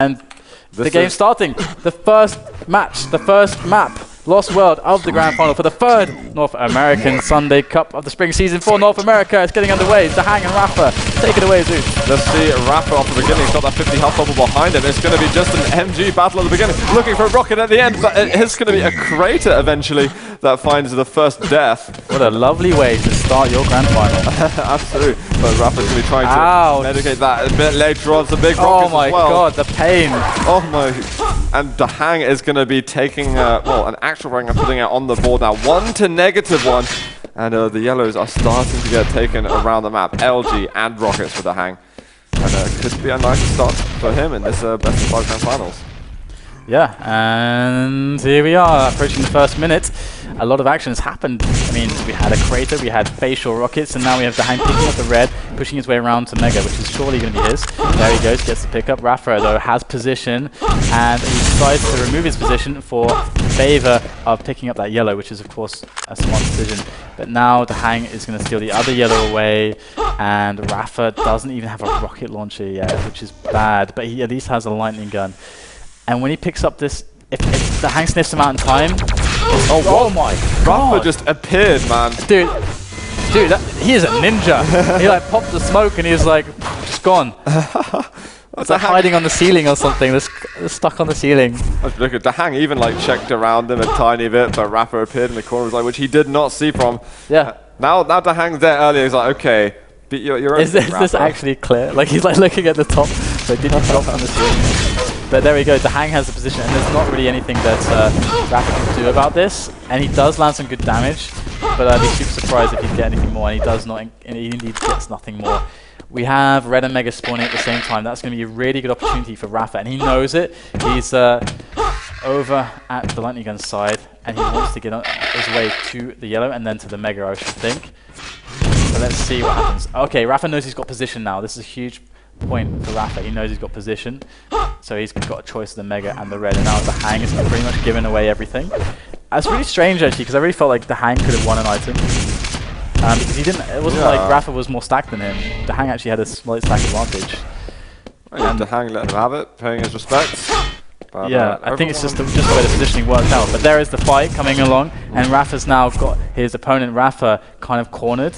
And the game starting. The first match, the first map, Lost World of the Grand Final for the third North American Sunday Cup of the spring season for North America. It's getting underway. DaHanG and Rapha. Take it away, Zeus. Let's see Rapha off the beginning. He's got that 50 health bubble behind him. It's going to be just an MG battle at the beginning. Looking for a rocket at the end, but it's going to be a crater eventually that finds the first death. What a lovely way to start your Grand Final. Absolutely. But Rapha's going to be trying to mitigate that a bit later on. Some big rockets Oh my as well. god, the pain. Oh my. And DaHanG is going to be taking, well, an actual ring and putting it on the board now. 1 to -1. And the yellows are starting to get taken around the map. LG and rockets for DaHanG. And could be a nice start for him in this best of 5 Grand Finals. Yeah, and here we are, approaching the first minute. A lot of action has happened. I mean, we had a crater, we had facial rockets, and now we have DaHanG picking up the red, pushing his way around to Mega, which is surely going to be his. There he goes, gets the pickup. Rapha, though, has position, and he decides to remove his position for favor of picking up that yellow, which is, of course, a smart decision. But now DaHanG is going to steal the other yellow away, and Rapha doesn't even have a rocket launcher yet, which is bad, but he at least has a lightning gun. And when he picks up this, if DaHanG sniffs him out in time, oh my god! Rapha just appeared, man. Dude, he is a ninja. He like popped the smoke and he was like, just gone. It's like hiding on the ceiling or something. They're stuck on the ceiling. Look at DaHanG even like checked around him a tiny bit, but Rapha appeared in the corner, like, which he did not see from. Yeah. Now DaHanG's there earlier. He's like, okay, but you're Is this actually clear? Like he's like looking at the top. Like, did he drop from the ceiling? But there we go, DaHanG has the position, and there's not really anything that Rapha can do about this. And he does land some good damage, but I'd be super surprised if he'd get anything more, and he does not, and he indeed gets nothing more. We have Red and Mega spawning at the same time. That's going to be a really good opportunity for Rapha, and he knows it. He's over at the lightning gun side, and he wants to get his way to the yellow and then to the Mega, I should think. So let's see what happens. Okay, Rapha knows he's got position now. This is a huge point for Rapha. He knows he's got position, so he's got a choice of the Mega and the Red, and now DaHanG is pretty much giving away everything. That's really strange actually, because I really felt like DaHanG could have won an item, because he didn't. It wasn't like Rapha was more stacked than him. DaHanG actually had a slight stack advantage. And DaHanG letting him have it, paying his respects. But yeah, I think it's just the way the positioning worked out. But there is the fight coming along, and Rapha's now got his opponent Rapha kind of cornered,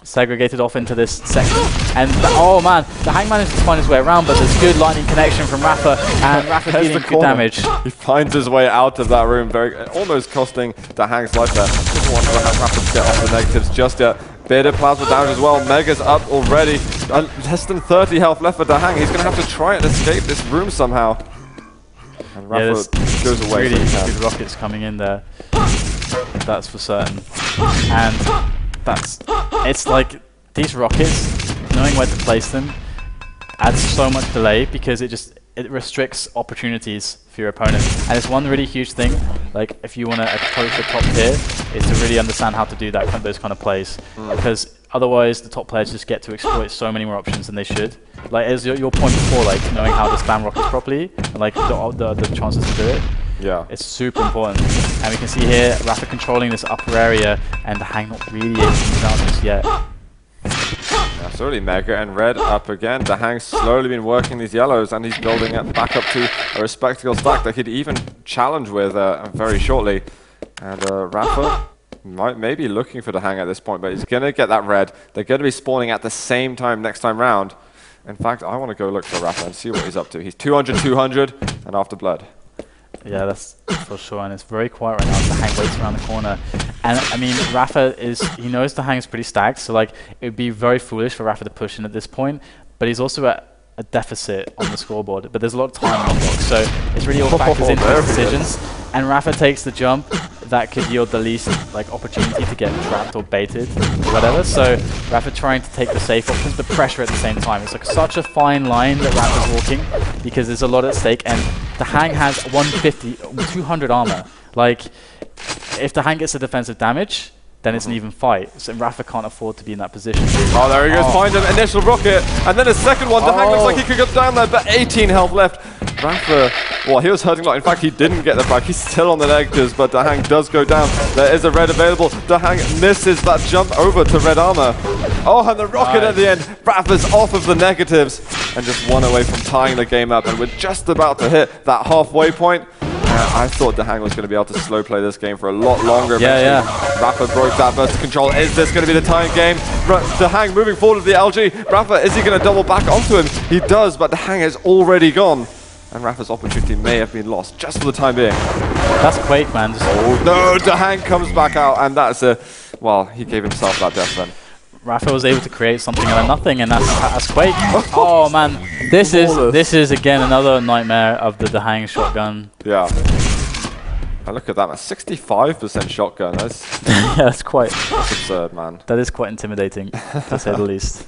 segregated off into this section, and oh man, DaHanG managed to find his way around, but there's good lightning connection from Rapha, and Rapha dealing good damage. He finds his way out of that room, almost costing DaHanG's life there. Doesn't want Rapha to get off the negatives just yet. Bit of plasma damage as well. Mega's up already. Less than 30 health left for DaHanG. He's going to have to try and escape this room somehow. And Rapha goes away. Really good rockets coming in there. That's for certain. And it's like these rockets, knowing where to place them adds so much delay, because it restricts opportunities for your opponent. And it's one really huge thing, like if you want to approach the top tier, is to really understand how to do those kind of plays, because otherwise the top players just get to exploit so many more options than they should. Like as your point before, like knowing how to spam rockets properly and like the chances to do it. Yeah, it's super important. And we can see here Rapha controlling this upper area, and DaHanG not really able to move out just yet. Yeah, so really Mega and Red up again. DaHanG's slowly been working these yellows, and he's building it back up to a respectable stack that he'd even challenge with very shortly. And Rapha may be looking for DaHanG at this point, but he's going to get that red. They're going to be spawning at the same time next time round. In fact, I want to go look for Rapha and see what he's up to. He's 200, and after blood. Yeah, that's for sure, and it's very quiet right now. DaHanG waits around the corner, and I mean, Rapha he knows DaHanG is pretty stacked, so like it would be very foolish for Rapha to push in at this point. But he's also at a deficit on the scoreboard. But there's a lot of time on the clock, so it's really all factors into his decisions. And Rapha takes the jump that could yield the least like opportunity to get trapped or baited or whatever. So Rapha trying to take the safe options, but pressure at the same time. It's like such a fine line that Rapha's walking, because there's a lot at stake, and DaHanG has 150, 200 armor. Like, if DaHanG gets the defensive damage, then it's an even fight. So Rapha can't afford to be in that position. Oh, there he goes, find an initial rocket, and then a second one. DaHanG looks like he could get down there, but 18 health left. Rapha, well, he was hurting a lot. In fact, he didn't get the frag. He's still on the negatives, but DaHanG does go down. There is a red available. DaHanG misses that jump over to red armor. Oh, and the rocket at the end. Rapha's off of the negatives and just 1 away from tying the game up. And we're just about to hit that halfway point. I thought DaHanG was going to be able to slow play this game for a lot longer. Yeah. Rapha broke that versus control. Is this going to be the tying game? DaHanG moving forward with the LG. Rapha, is he going to double back onto him? He does, but DaHanG is already gone. And Rapha's opportunity may have been lost just for the time being. That's Quake, man. Oh no, DaHanG comes back out, and that's a, well, he gave himself that death then. Rapha was able to create something out of nothing, and that's Quake. Oh man, this is again another nightmare of the DaHanG shotgun. Yeah. And look at that, man. 65% shotgun. That's yeah, that's absurd, man. That is quite intimidating, to say the least.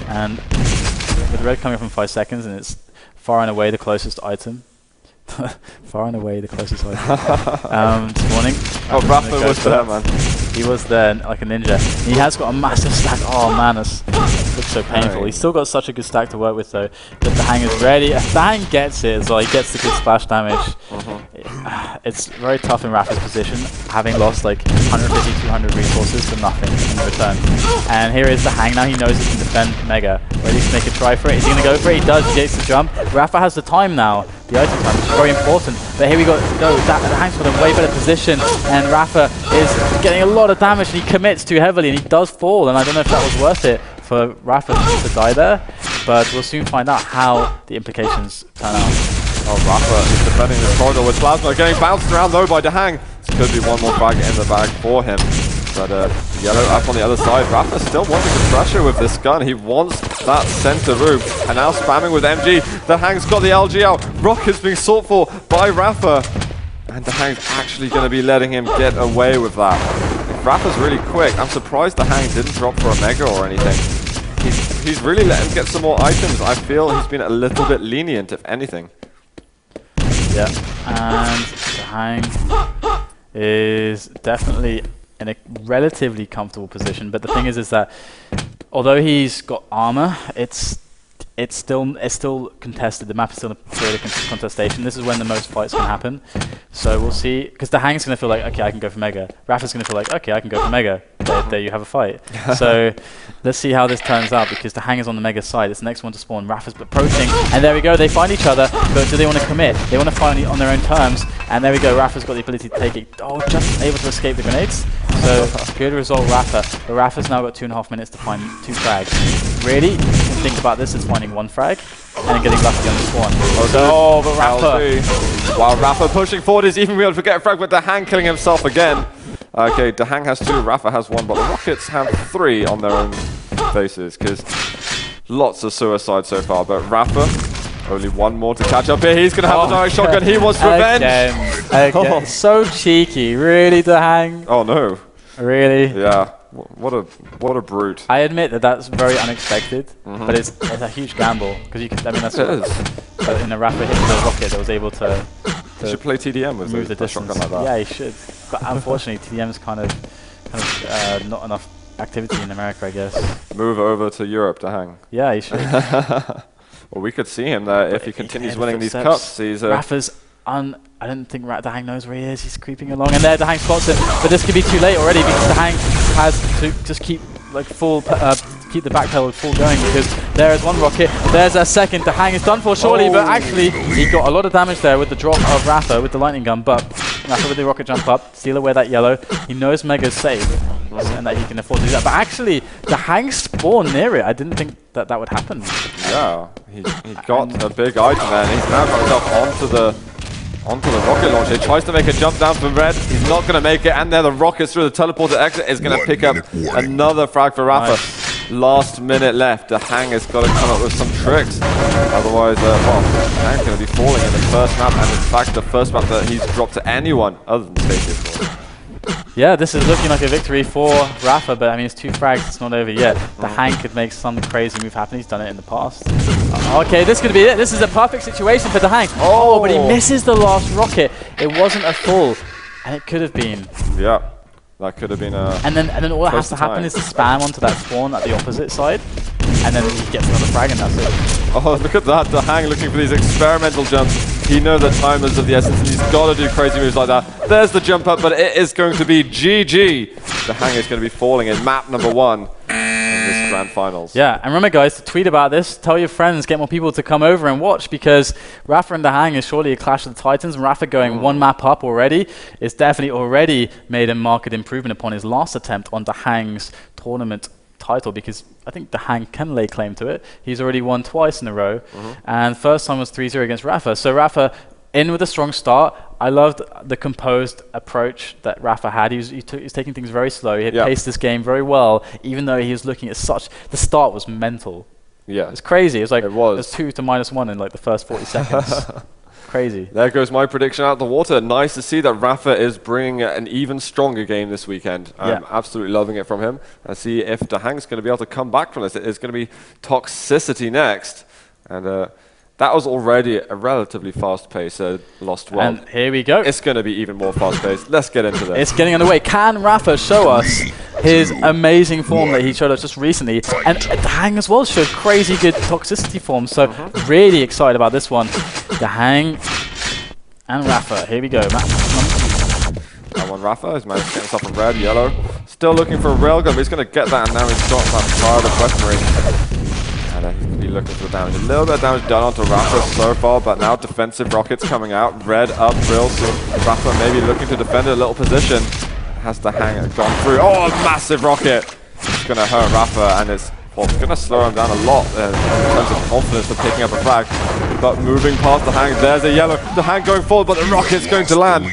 And with red coming from 5 seconds, and it's far and away the closest item. Far and away the closest item. Spawning. Oh, Rapha was there, man. He was there like a ninja. He has got a massive stack. Oh man, this looks so painful. He's still got such a good stack to work with though. But DaHanG is ready. If DaHanG gets it as well, he gets the good splash damage. It's very tough in Rapha's position, having lost like 150, 200 resources for nothing in return. And here is DaHanG. Now he knows he can defend Mega. Ready to make a try for it. Is he going to go for it? He does. He gets the jump. Rapha has the time now. The item time, which is very important. But here we go. DaHanG's got a way better position, and Rapha is getting a lot of damage, and he commits too heavily, and he does fall. And I don't know if that was worth it for Rapha to die there, but we'll soon find out how the implications turn out. Oh, Rapha is defending the corridor with Plasma, getting bounced around though by DaHanG. This could be one more frag in the bag for him. But yellow up on the other side. Rapha still wanting to pressure with this gun. He wants that center room. And now spamming with MG. DaHanG's got the LG out. Rocket's being sought for by Rapha. And DaHanG's actually going to be letting him get away with that. If Rapha's really quick, I'm surprised DaHanG didn't drop for a Mega or anything. He's really let him get some more items. I feel he's been a little bit lenient, if anything. Yeah, and DaHanG is definitely in a relatively comfortable position, but the thing is that although he's got armor, it's still contested. The map is still a period of contestation. This is when the most fights can happen. So we'll see, because DaHanG's going to feel like, okay, I can go for Mega. Rapha's going to feel like, okay, I can go for Mega. There you have a fight. So let's see how this turns out, because DaHanG is on the Mega side. It's the next one to spawn. Rapha's approaching, and there we go. They find each other, but do they want to commit? They want to find it on their own terms, and there we go. Rapha's got the ability to take it. Oh, just able to escape the grenades. So good result, Rapha. But Rapha's now got 2.5 minutes to find 2 frags. Really? Think about this as finding 1 frag and then getting lucky on the spawn. Oh, but Rapha. While Rapha pushing forward, is even able to get a frag, but DaHanG killing himself again. Okay, DaHanG has 2, Rapha has 1, but the Rockets have 3 on their own faces, because lots of suicide so far. But Rapha, only 1 more to catch up here. He's going to have the direct shotgun. He wants revenge. Again. So cheeky. Really, DaHanG? Oh, no. Really? Yeah. What a brute. I admit that that's very unexpected, but it's a huge gamble, because you can, I mean, that's what it is. But in a Rapha hit the rocket that was able to you should play TDM with move the distance. Shotgun like that. Yeah, he should. But unfortunately, TDM's kind of not enough activity in America, I guess. Move over to Europe, DaHanG. Yeah, he should. Well, we could see him there if he continues winning these cups. He's Rapha's I don't think DaHanG knows where he is. He's creeping along, and there DaHanG spots him. But this could be too late already, because DaHanG has to just keep like keep the back pedal full going, because there is 1 rocket. There's a second. DaHanG is done for surely, but actually he got a lot of damage there with the drop of Rapha with the lightning gun. But Rapha with the rocket jump up, steal away that yellow. He knows Mega's safe and that he can afford to do that. But actually, DaHanG spawned near it. I didn't think that would happen. Yeah, he got a big item there, and he's now got himself onto the rocket launcher. He tries to make a jump down from red. He's not going to make it, and there the rockets through the teleporter exit is going to pick up another frag for Rapha. Nice. Last minute left. DaHanG has got to come up with some tricks. Otherwise, DaHanG's going to be falling in the first map, and in fact, the first map that he's dropped to anyone other than Stacey, of course. Yeah, this is looking like a victory for Rapha, but I mean, it's 2 frags, it's not over yet. DaHanG could make some crazy move happen. He's done it in the past. Okay, this could be it. This is a perfect situation for DaHanG. Oh, but he misses the last rocket. It wasn't a full, and it could have been. Yeah, that could have been a. And then all that has to happen is to spam onto that spawn at the opposite side. and then he gets another frag, and that's it. Oh, look at that. DaHanG looking for these experimental jumps. He knows that time is of the essence, and he's got to do crazy moves like that. There's the jump up, but it is going to be GG. DaHanG is going to be falling in map number 1 in this grand finals. Yeah, and remember, guys, to tweet about this, tell your friends, get more people to come over and watch, because Rapha and DaHanG is surely a clash of the titans, and Rapha going 1 map up already is definitely already made a marked improvement upon his last attempt on DaHanG's tournament title, because I think DaHanG can lay claim to it. He's already won twice in a row, and first time was 3-0 against Rapha. So Rapha in with a strong start. I loved the composed approach that Rapha had. He's taking things very slow. He had paced this game very well, even though he was looking at the start was mental. Yeah. It's crazy. It's like it was. there's 2 to -1 in like the first 40 seconds. Crazy. There goes my prediction out the water. Nice to see that Rapha is bringing an even stronger game this weekend. I'm absolutely loving it from him. And see if DaHanG's going to be able to come back from this. It's going to be Toxicity next. And that was already a relatively fast-paced Lost World. And here we go. It's going to be even more fast-paced. Let's get into this. It's getting underway. Can Rapha show us his amazing form that he showed us just recently? And DaHanG as well showed crazy good Toxicity form. So really excited about this one. DaHanG and Rapha. Here we go. That one, Rapha is managed to get himself a red, yellow. Still looking for a railgun, but he's going to get that, and now he's got that fire of weaponry. And he's going to be looking for the damage. A little bit of damage done onto Rapha so far, but now defensive rockets coming out. Red up real soon. Rapha maybe looking to defend a little position. Has DaHanG gone through. Oh, a massive rocket! It's going to hurt Rapha, and it's going to slow him down a lot in terms of confidence for picking up a flag. But moving past DaHanG, there's a yellow. DaHanG going forward, but the rocket's going to land.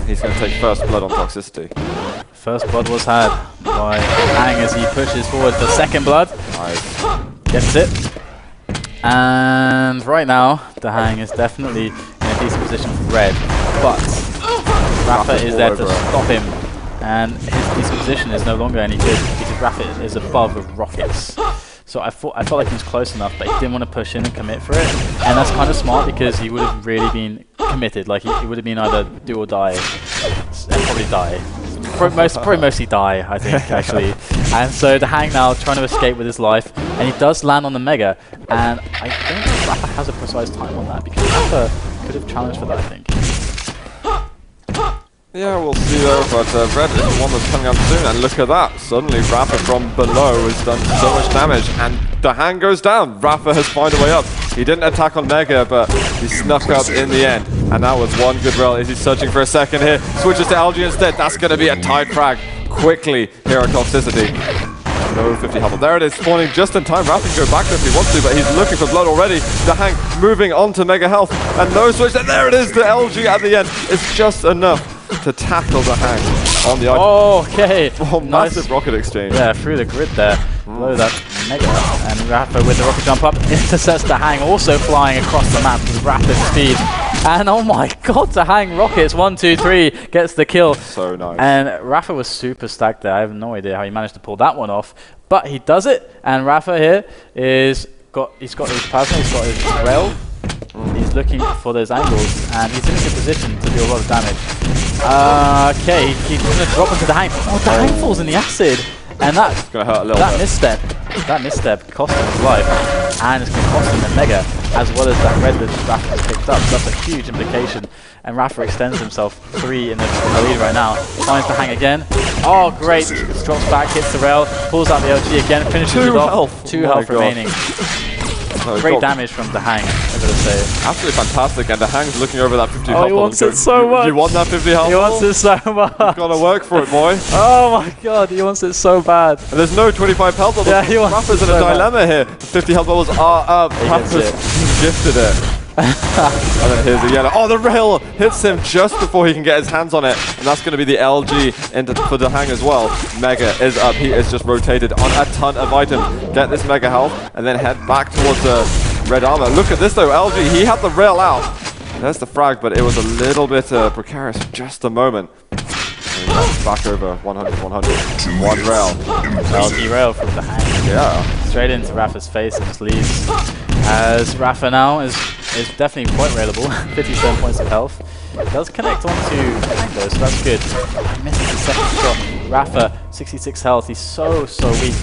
He's going to take first blood on Toxicity. First blood was had by DaHanG as he pushes forward for second blood. Nice. Gets it. And right now, DaHanG is definitely in a decent position for red. But Rapha is there to stop him. And his decent position is no longer any good because Rapha is above with rockets. So I felt like he was close enough, but he didn't want to push in and commit for it. And that's kind of smart because he would have really been committed. Like he would have been either do or die, and probably die. Probably mostly die, I think, actually. And so DaHanG now trying to escape with his life, and he does land on the Mega. And I don't think Rapha has a precise time on that because Rapha could have challenged for that, I think. Yeah, we'll see though, but red is the one that's coming up soon, and look at that. Suddenly Rapha from below has done so much damage, and DaHanG goes down. Rapha has found a way up. He didn't attack on Mega, but he snuck up in the end. And that was one good rail. Is he searching for a second here? Switches to LG instead. That's going to be a tight frag quickly here at Toxicity. No 50 health. There it is, spawning just in time. Rapha can go back if he wants to, but he's looking for blood already. DaHanG moving on to Mega Health, and no switch. And there it is, the LG at the end. It's just enough to tackle DaHanG on the item. Oh, okay. Oh, massive rocket exchange. Yeah, through the grid there. Below that Mega. And Rapha with the rocket jump up intercepts DaHanG, also flying across the map with rapid speed. And oh my god, DaHanG rockets 1, 2, 3 gets the kill. So nice. And Rapha was super stacked there. I have no idea how he managed to pull that one off, but he does it. And Rapha here he's got his plasma, he's got his rail. He's looking for those angles, and he's in a good position to do a lot of damage. Okay, he's going to drop into DaHanG. Oh, DaHanG falls in the acid, and that's going to hurt a little bit. That misstep cost him his life, and it's going to cost him the Mega, as well as that red that Rapha picked up. So that's a huge implication, and Rapha extends himself 3 in the lead right now. Finds DaHanG again. Oh, great! Drops back, hits the rail, pulls out the LG again, finishes it off. 2 health remaining. No, great damage from DaHanG, I'm going to say. Absolutely fantastic, and DaHanG's looking over that 50 health. Oh, he wants it so much. You want that 50 health? He wants it so much. You've got to work for it, boy. Oh my god, he wants it so bad. And there's no 25 health levels. Yeah, he wants Rapha's in a dilemma here. 50 health levels are up. Rapha's gifted it. And then here's a yellow. Oh, the rail hits him just before he can get his hands on it. And that's going to be the LG for DaHanG as well. Mega is up. He is just rotated on a ton of items. Get this Mega health and then head back towards the red armor. Look at this though, LG. He had the rail out. There's the frag, but it was a little bit precarious for just a moment. Back over 100, 100. One rail. LG rail from DaHanG. Yeah. Straight into Rapha's face and just leaves. As Rapha now is definitely quite railable. 57 points of health. Does connect onto DaHanG though, so that's good. He misses the second shot. Rapha, 66 health. He's so weak.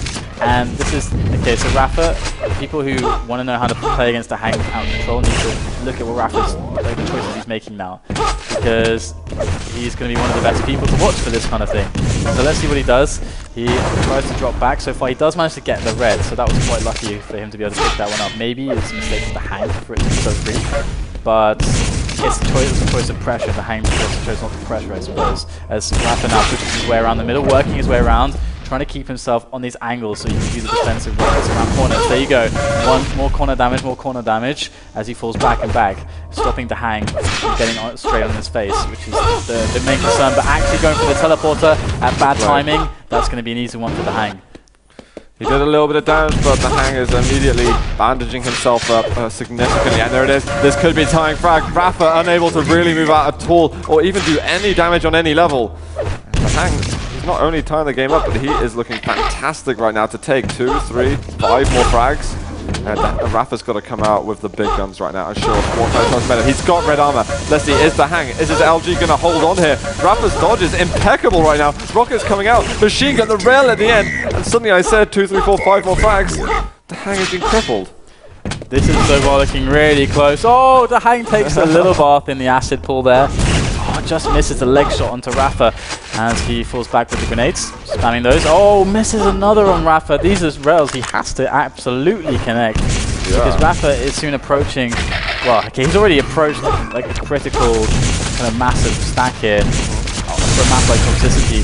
And this is, okay, so Rapha, people who want to know how to play against DaHanG out of control need to look at what Rapha's, like, the choices he's making now. Because he's going to be one of the best people to watch for this kind of thing. So let's see what he does. He tries to drop back. So far he does manage to get the red, so that was quite lucky for him to be able to pick that one up. Maybe it's a mistake of DaHanG for it to be so free. But it's a choice of pressure. DaHanG chose not to pressure, I suppose. As Rapha now pushes his way around the middle, working his way around, trying to keep himself on these angles so you can do the defensive rockets around corners. There you go. More corner damage as he falls back and back, stopping DaHanG from getting straight on his face, which is the main concern. But actually going for the teleporter at bad timing, that's going to be an easy one for DaHanG. He did a little bit of damage, but DaHanG is immediately bandaging himself up significantly. And there it is. This could be a tying frag. Rapha unable to really move out at all or even do any damage on any level. DaHanG, not only tying the game up, but he is looking fantastic right now to take 2, 3, 5 more frags. And Rapha's got to come out with the big guns right now and show us what kind of times better. He's got red armor. Let's see, is DaHanG, is his LG going to hold on here? Rapha's dodge is impeccable right now. Rockets coming out, machine gun, the rail at the end. And suddenly I said 2, 3, 4, 5 more frags. DaHanG has been crippled. This is so far looking really close. Oh, DaHanG takes a little bath in the acid pool there. Just misses the leg shot onto Rapha as he falls back with the grenades, spamming those. Oh, misses another on Rapha. These are rails he has to absolutely connect because Rapha is soon approaching. Well, okay, he's already approached like a critical kind of massive stack here for a map like Toxicity.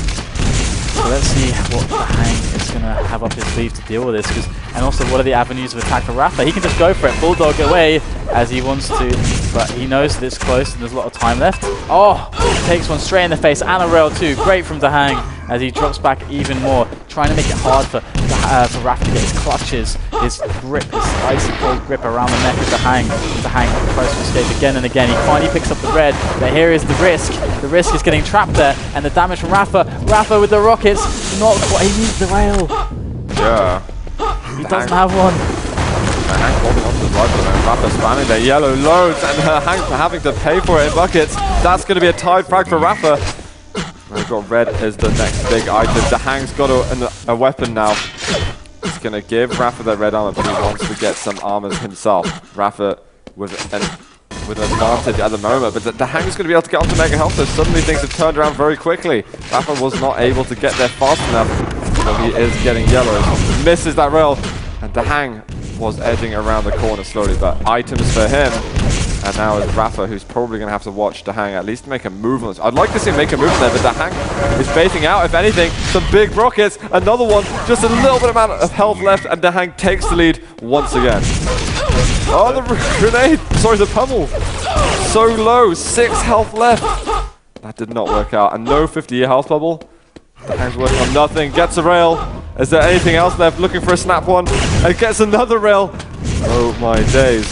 So let's see what DaHanG is going to have up his sleeve to deal with this. And also, what are the avenues of attack for Rapha? He can just go for it, bulldog away as he wants to, but he knows that it's close and there's a lot of time left. Oh, takes one straight in the face and a rail too. Great from DaHanG as he drops back even more, trying to make it hard for Rapha to get his clutches, his grip, his icy cold grip around the neck of DaHanG. DaHanG tries to escape again and again. He finally picks up the red, but here is the risk. The risk is getting trapped there, and the damage from Rapha. Rapha with the rockets, not quite. He needs the rail. Yeah. He doesn't have one. DaHanG holding on to his rifle and Rapha spamming their yellow loads and DaHanG having to pay for it in buckets. That's going to be a tied frag for Rapha. We've got red as the next big item. DaHanG's got a weapon now. He's going to give Rapha that red armor, but he wants to get some armors himself. Rapha with an advantage at the moment, but DaHanG's going to be able to get onto mega health, so suddenly things have turned around very quickly. Rapha was not able to get there fast enough, but he is getting yellows. Misses that rail, and DaHanG was edging around the corner slowly, but items for him. And now it's Rapha who's probably going to have to watch DaHanG at least make a move on this. I'd like to see him make a move there, but DaHanG is baiting out, if anything. Some big rockets, another one, just a little bit amount of health left, and DaHanG takes the lead once again. Oh, the grenade! Sorry, the pummel! So low, 6 health left. That did not work out, and no 50-year health bubble. DaHanG's working on nothing, gets a rail. Is there anything else left? Looking for a snap one, and gets another rail. Oh my days.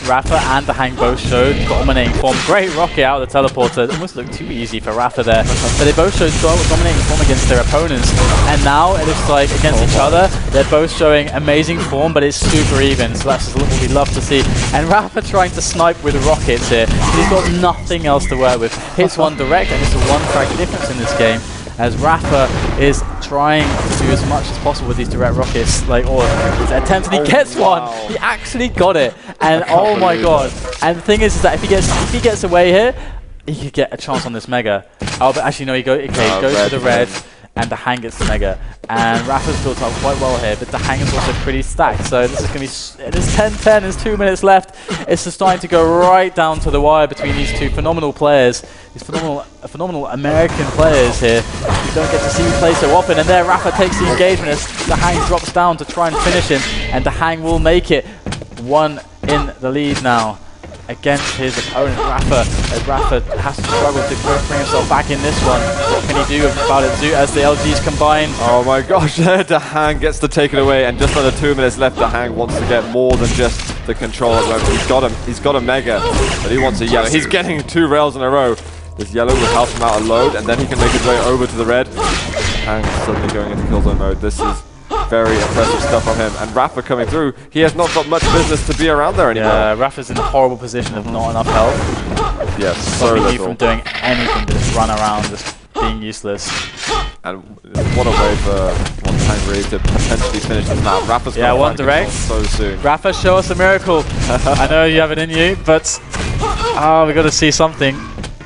Rapha and DaHanG both showed dominating form. Great rocket out of the teleporter. It almost looked too easy for Rapha there. But they both showed dominating form against their opponents. And now it looks like against each other, they're both showing amazing form, but it's super even. So that's what we love to see. And Rapha trying to snipe with rockets here. He's got nothing else to work with. Hits one direct, and it's a 1 frag difference in this game. As Rapha is trying to do as much as possible with these direct rockets, like, or his attempt, and he gets one. He actually got it, and oh my god! And the thing is that if he gets away here, he could get a chance on this mega. Oh, but actually no, he goes for the red, and DaHanG gets the mega. And Rapha's built up quite well here, but DaHanG is also pretty stacked. So this is going to be, it is 10-10, there's 2 minutes left. It's just starting to go right down to the wire between these two phenomenal players. These phenomenal American players here. You don't get to see him play so often. And there Rapha takes the engagement as DaHanG drops down to try and finish him. And DaHanG will make it 1 in the lead now against his opponent Rapha, as Rapha has to struggle to bring himself back in this one. What can he do about it as the LGs combine? Oh my gosh, DaHanG gets to take it away, and just under 2 minutes left, DaHanG wants to get more than just the control at the moment. He's got a mega, but he wants a yellow. He's getting 2 rails in a row. This yellow will help him out a load, and then he can make his way over to the red. And suddenly going into killzone mode. This is very impressive stuff from him. And Rapha coming through, he has not got much business to be around there anymore. Yeah, Rapha's in a horrible position of not enough health. Yes, so stopping you from doing anything, just run around, just being useless. And what a way for DaHanG really to potentially finish this map. Rapha's Yeah, one direct. So soon. Rapha, show us a miracle. I know you have it in you, but we got to see something.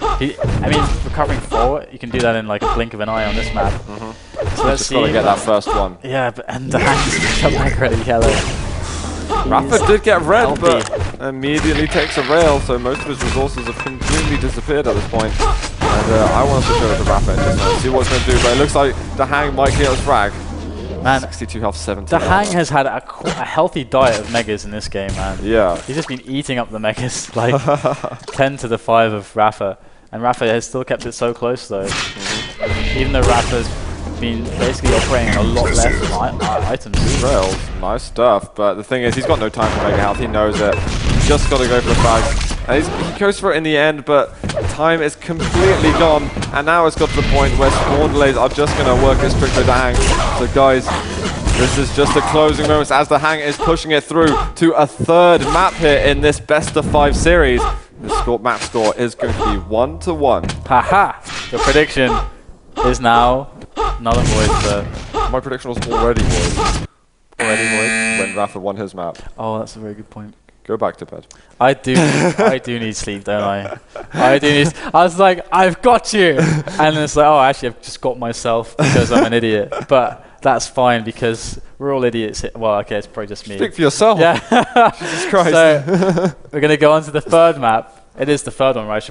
I mean, recovering forward, you can do that in like a blink of an eye on this map. So let's Just see. got to get that first one. Yeah, and DaHanG got back ready yellow. Rapha did get red, healthy. but immediately takes a rail, so most of his resources have completely disappeared at this point. And I want us to show it to Rapha and just see what it's going to do, but it looks like DaHanG might get us frag. Man, 62 health, 17. DaHanG has had a healthy diet of megas in this game, man. Yeah. He's just been eating up the megas, like 10 to the 5 of Rapha. And Rapha has still kept it so close, though. Even though Rapha's been basically operating a lot less items. Rails, nice stuff, but the thing is, he's got no time for mega health, he knows it. He's just got to go for the frag. And he goes for it in the end, but time is completely gone. And now it's got to the point where spawn delays are just going to work as strict with DaHanG. So guys, this is just the closing moments as DaHanG is pushing it through to a third map here in this best of 5 series. The map score is going to be 1-1. Haha! The prediction is now null and void, sir. My prediction was already void. Already void? When Rapha won his map. Oh, that's a very good point. Go back to bed. I do need sleep, don't I? I was like, I've got you! And it's like, oh, actually, I've just got myself because I'm an idiot. But that's fine because we're all idiots. Well, okay, it's probably just me. Speak for yourself. Yeah. Jesus Christ. So, we're going to go on to the third map. It is the third one, right?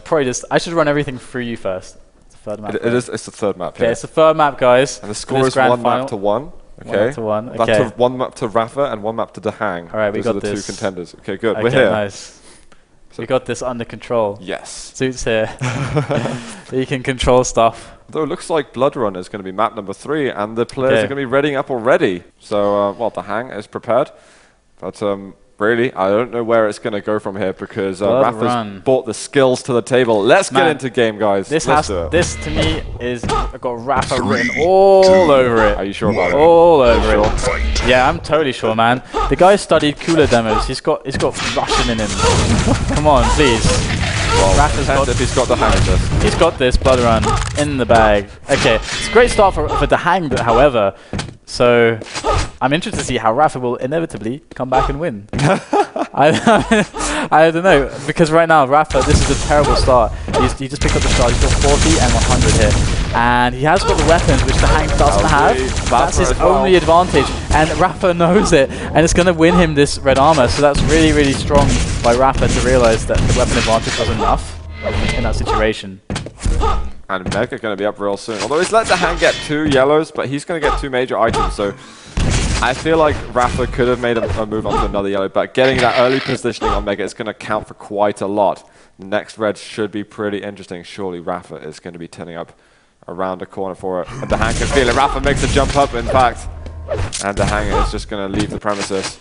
I should run everything through you first. It's the third map. It's the third map. Okay, it's the third map, guys. And the score is 1 map to 1. Okay. 1 to 1. Okay. That's one map to Rapha and 1 map to DaHanG. All right, we Those got are the this. 2 contenders. Okay, good. Okay, We're here. Nice. So we got this under control. Yes. Suits here. You can control stuff. Though it looks like Blood Run is going to be map number 3, and the players are going to be readying up already. So, well, DaHanG is prepared. But really, I don't know where it's going to go from here because Rapha's brought the skills to the table. Let's get into game, guys. This to me is got Rapha written all over it. Are you sure about it? All over it. Yeah, I'm totally sure, man. The guy studied cooler demos. He's got Russian in him. Come on, please. Well, Rapha's if he's got the hang of this. He's got this Blood Run in the bag. Okay, it's a great start for DaHanG, but however, so I'm interested to see how Rapha will inevitably come back and win. I don't know, because right now Rapha, this is a terrible start. He just picked up the start. He's got 40 and 100 here, and he has got the weapons which DaHanG doesn't have. That's his only advantage, and Rapha knows it, and it's going to win him this red armor. So that's really, really strong by Rapha to realize that the weapon advantage was enough in that situation. And Mega going to be up real soon. Although he's let DaHanG get 2 yellows, but he's going to get 2 major items. So I feel like Rapha could have made a move onto another yellow, but getting that early positioning on Mega is going to count for quite a lot. The next red should be pretty interesting. Surely Rapha is going to be turning up around the corner for it. And DaHanG can feel it. Rapha makes a jump up, in fact. And DaHanG is just going to leave the premises.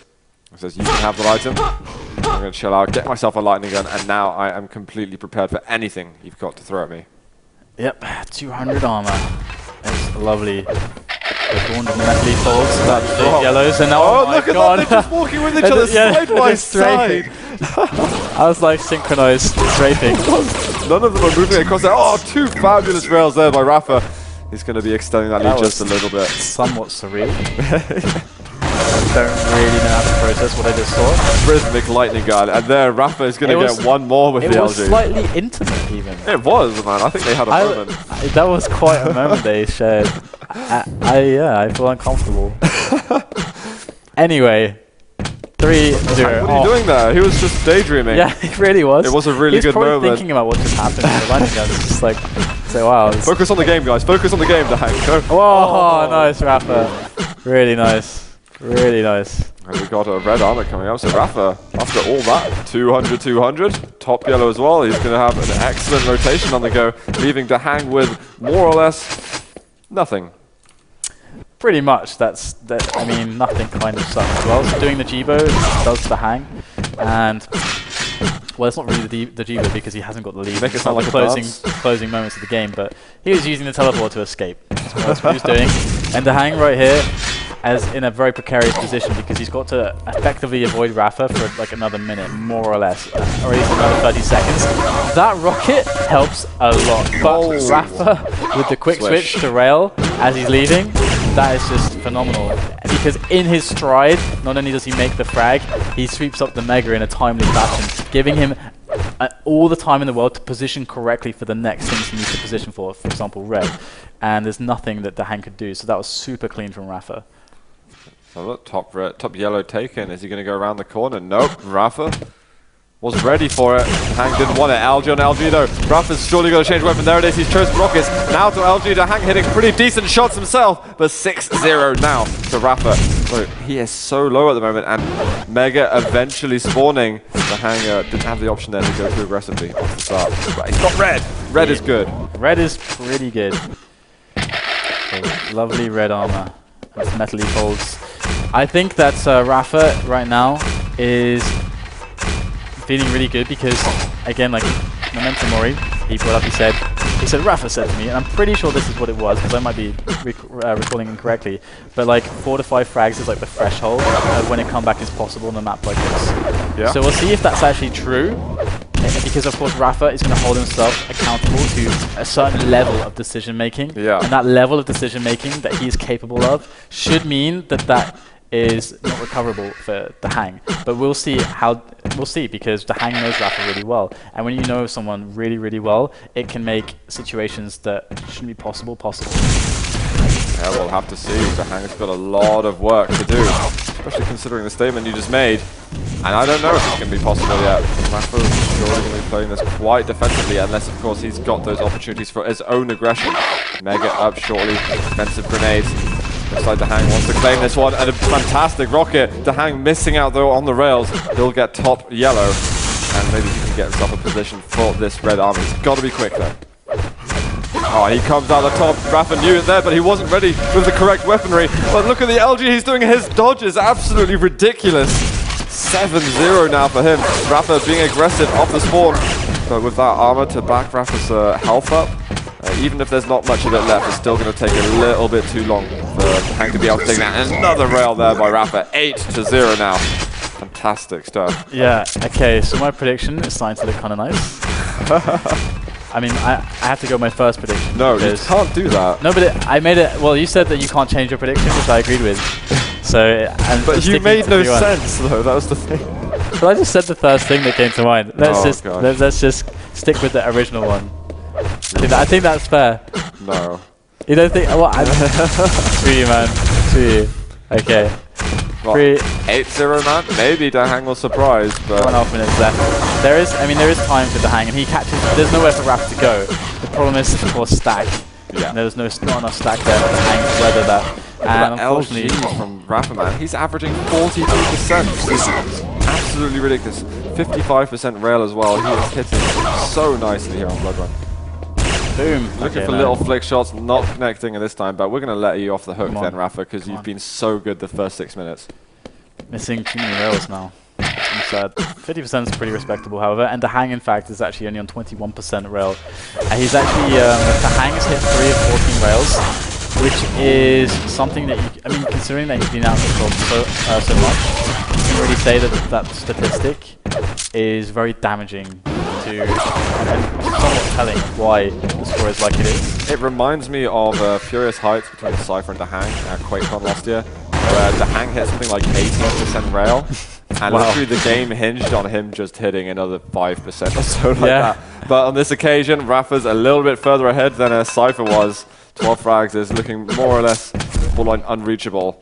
He says, you can have the item. I'm going to chill out, get myself a lightning gun, and now I am completely prepared for anything you've got to throw at me. Yep, 200 armor. That's lovely. Adorned with metal folds, the yellows, and now, oh look at that, they're just walking with each other side by side. I was like synchronized strafing. None of them are moving across there. Oh, 2 fabulous rails there by Rapha. He's going to be extending that lead just a little bit. Somewhat surreal. I don't really know how to process what I just saw. Rhythmic lightning gun, and there Rapha is going to get 1 more with the LG. It was slightly intimate even. It was, man. I think they had a moment. That was quite a moment they shared. I feel uncomfortable. Anyway, 3-0. What are you doing there? He was just daydreaming. Yeah, he really was. It was a really good moment. He was probably thinking about what just happened with the lightning gun. It's just like, so wow. Focus on the game, guys. Focus on the game, DaHanG. Go. Whoa, nice, Rapha. Really nice. Really nice. And we got a red armor coming up, so Rapha, after all that, 200-200, top yellow as well. He's going to have an excellent rotation on the go, leaving DaHanG with more or less nothing. Pretty much. I mean, nothing kind of sucks as well. So doing the Jibo does DaHanG, and well, it's not really the Jibo because he hasn't got the lead. Make it sound like closing moments of the game, but he was using the teleport to escape. So that's what he was doing. And DaHanG right here, as in a very precarious position because he's got to effectively avoid Rapha for like another minute, more or less, or even another 30 seconds. That rocket helps a lot, but Rapha with the quick switch to rail as he's leaving, that is just phenomenal. Because in his stride, not only does he make the frag, he sweeps up the Mega in a timely fashion, giving him all the time in the world to position correctly for the next things he needs to position for example, red. And there's nothing that DaHanG could do, so that was super clean from Rapha. So look, top yellow taken. Is he going to go around the corner? Nope. Rapha was ready for it. DaHanG didn't want it. LG on LG though. Rapha's surely going to change weapon. There it is. He's chosen rockets. Now to LG. DaHanG hitting pretty decent shots himself, but 6-0 now to Rapha. So he is so low at the moment, and Mega eventually spawning. DaHanG didn't have the option there to go too aggressively off the start. But he's got red. Red is good. Red is pretty good. So lovely red armor. That's metally folds. I think that Rapha right now is feeling really good because, again, like Momentum Mori, he brought up, he said, Rapha said to me, and I'm pretty sure this is what it was, because I might be recalling incorrectly, but like 4 to 5 frags is like the threshold when a comeback is possible on a map like this. Yeah. So we'll see if that's actually true, because of course Rapha is going to hold himself accountable to a certain level of decision making, and that level of decision making that he is capable of should mean that that is not recoverable for DaHanG. But we'll see because DaHanG knows Rapha really well, and when you know someone really, really well, it can make situations that shouldn't be possible. Yeah, we'll have to see. DaHanG's got a lot of work to do, especially considering the statement you just made. And I don't know if it's going to be possible yet. Rapha's surely going to be playing this quite defensively, unless of course he's got those opportunities for his own aggression. Mega up shortly, defensive grenades. Looks like DaHanG wants to claim this one, and a fantastic rocket. DaHanG missing out though on the rails. He'll get top yellow, and maybe he can get himself a position for this red army. He's got to be quick though. Oh, he comes out the top. Rapha knew it there, but he wasn't ready with the correct weaponry. But look at the LG he's doing. His dodge is absolutely ridiculous. 7-0 now for him. Rapha being aggressive off the spawn, but with that armor to back Rapha's health up, even if there's not much of it left, it's still going to take a little bit too long for DaHanG to be able to take that. Another rail there by Rapha. 8-0 now. Fantastic stuff. Yeah, okay, so my prediction is starting to look kind of nice. I mean, I have to go my first prediction. No, you can't do that. No, but I made it, well, you said that you can't change your prediction, which I agreed with. So, but you made no sense, though, that was the thing. But I just said the first thing that came to mind. Let's just stick with the original one. I think that's fair. No. You don't think? Well, Sweet man. Sweet. Okay. What, 8-0 man? Maybe DaHanG will surprise, but 1.5 minutes left. There is time for DaHanG, and he catches. There's nowhere for Rapha to go. The problem is, of course, stack. Yeah. There's not enough stack there for DaHanG to weather that. And unfortunately, LG from Rapha, man, he's averaging 42%. This is absolutely ridiculous. 55% rail as well. He is hitting so nicely here on Bloodrun. Boom. Looking for little flick shots, not connecting at this time, but we're going to let you off the hook then, Rapha, because you've been so good the first 6 minutes. Missing too many rails now. I'm sad. 50% is pretty respectable, however, and DaHanG, in fact, is actually only on 21% rail. He's actually, DaHanG's hit 3 of 14 rails, which is something that, I mean, considering that he's been out of the field so much, you can really say that that statistic is very damaging to, and somewhat telling why the score is like it is. It reminds me of Furious Heights between Cypher and DaHanG at QuakeCon last year, where DaHanG hit something like 18% rail, and literally the game hinged on him just hitting another 5% or so like that. But on this occasion, Rapha's a little bit further ahead than Cypher was. 12 frags is looking more or less borderline unreachable.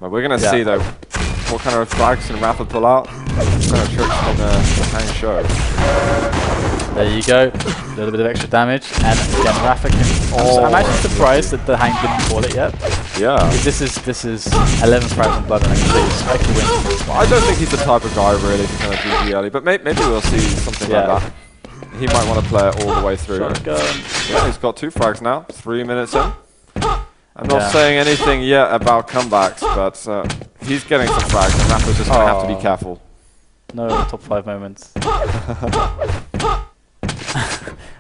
But we're going to see though, what kind of frags can Rapha pull out? What kind of tricks can DaHanG show? There you go, a little bit of extra damage, and again Rapha can. I'm actually surprised that DaHanG didn't call it yet. Yeah. This is 11 frags on Blood, and I can win. I don't think he's the type of guy really to kind of do early, but maybe we'll see something like that. He might want to play it all the way through. Yeah, he's got 2 frags now, 3 minutes in. I'm not saying anything yet about comebacks, but he's getting some frags, and Rapha's just going to have to be careful. No top 5 moments.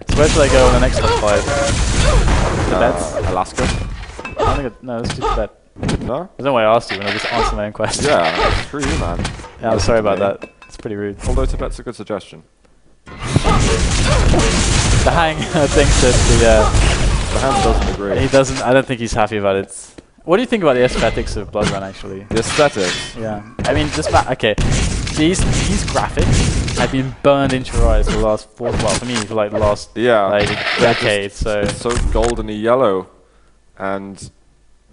So where should I go in the next top 5? Bets? Alaska? I think no, let's do bet. No? There's no way I asked you when I just answered my own question. Yeah, screw you, man. Yeah, I'm sorry about that. It's pretty rude. Although Tibet's a good suggestion. DaHanG thinks that DaHanG doesn't agree. He doesn't. I don't think he's happy about it. What do you think about the aesthetics of Blood Run, actually? The aesthetics? Yeah. I mean, okay. These graphics have been burned into your eyes for the last well, for me, for like the last decade. So it's so golden yellow, and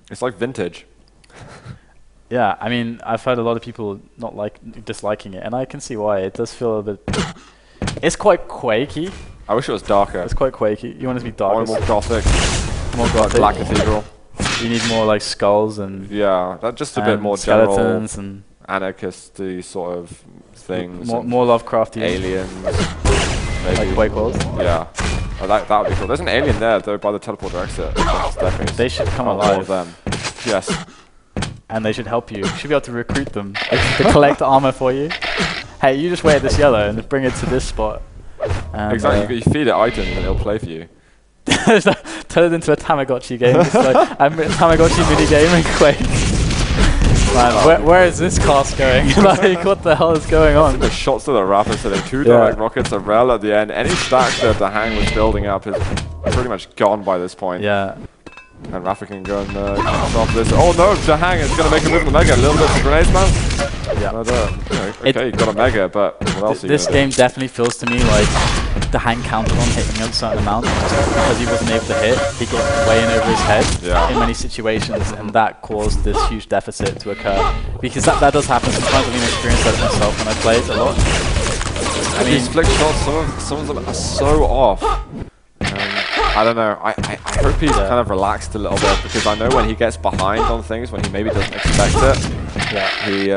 it's like vintage. Yeah, I mean, I've heard a lot of people disliking it, and I can see why. It does feel a bit. It's quite quakey. I wish it was darker. It's quite quakey. You want it to be darker. More gothic. More gothic. Black Cathedral. You need more like skulls and just a bit more skeletons general and anarchisty sort of things. More Lovecrafty. Aliens. Maybe. Like Quake Worlds. Yeah. Oh, that would be cool. There's an alien there though by the teleporter exit. They should come alive. Them. Yes. And they should help you. You should be able to recruit them to collect armor for you. Hey, you just wear this yellow and bring it to this spot. Exactly. You feed it items and it'll play for you. Turn it into a Tamagotchi game. It's like a Tamagotchi mini game in Quake. Man, where is this cast going? Like, what the hell is going on? The shots to the Rapha sitting 2 direct rockets, a rel at the end. Any stack that DaHanG was building up is pretty much gone by this point. Yeah. And Rapha can go and stop this. Oh no, DaHanG is going to make a move on the Mega. A little bit of grenades, man. Yeah. But, okay, you got a Mega, but what else are you This game definitely feels to me like DaHanG counted on hitting a certain amount, just because he wasn't able to hit, he got way in over his head in many situations, and that caused this huge deficit to occur. Because that does happen sometimes. I've experienced that myself when I play it a lot. I mean, these flick shots, some of them are so off. I don't know. I hope he's kind of relaxed a little bit, because I know when he gets behind on things, when he maybe doesn't expect it, he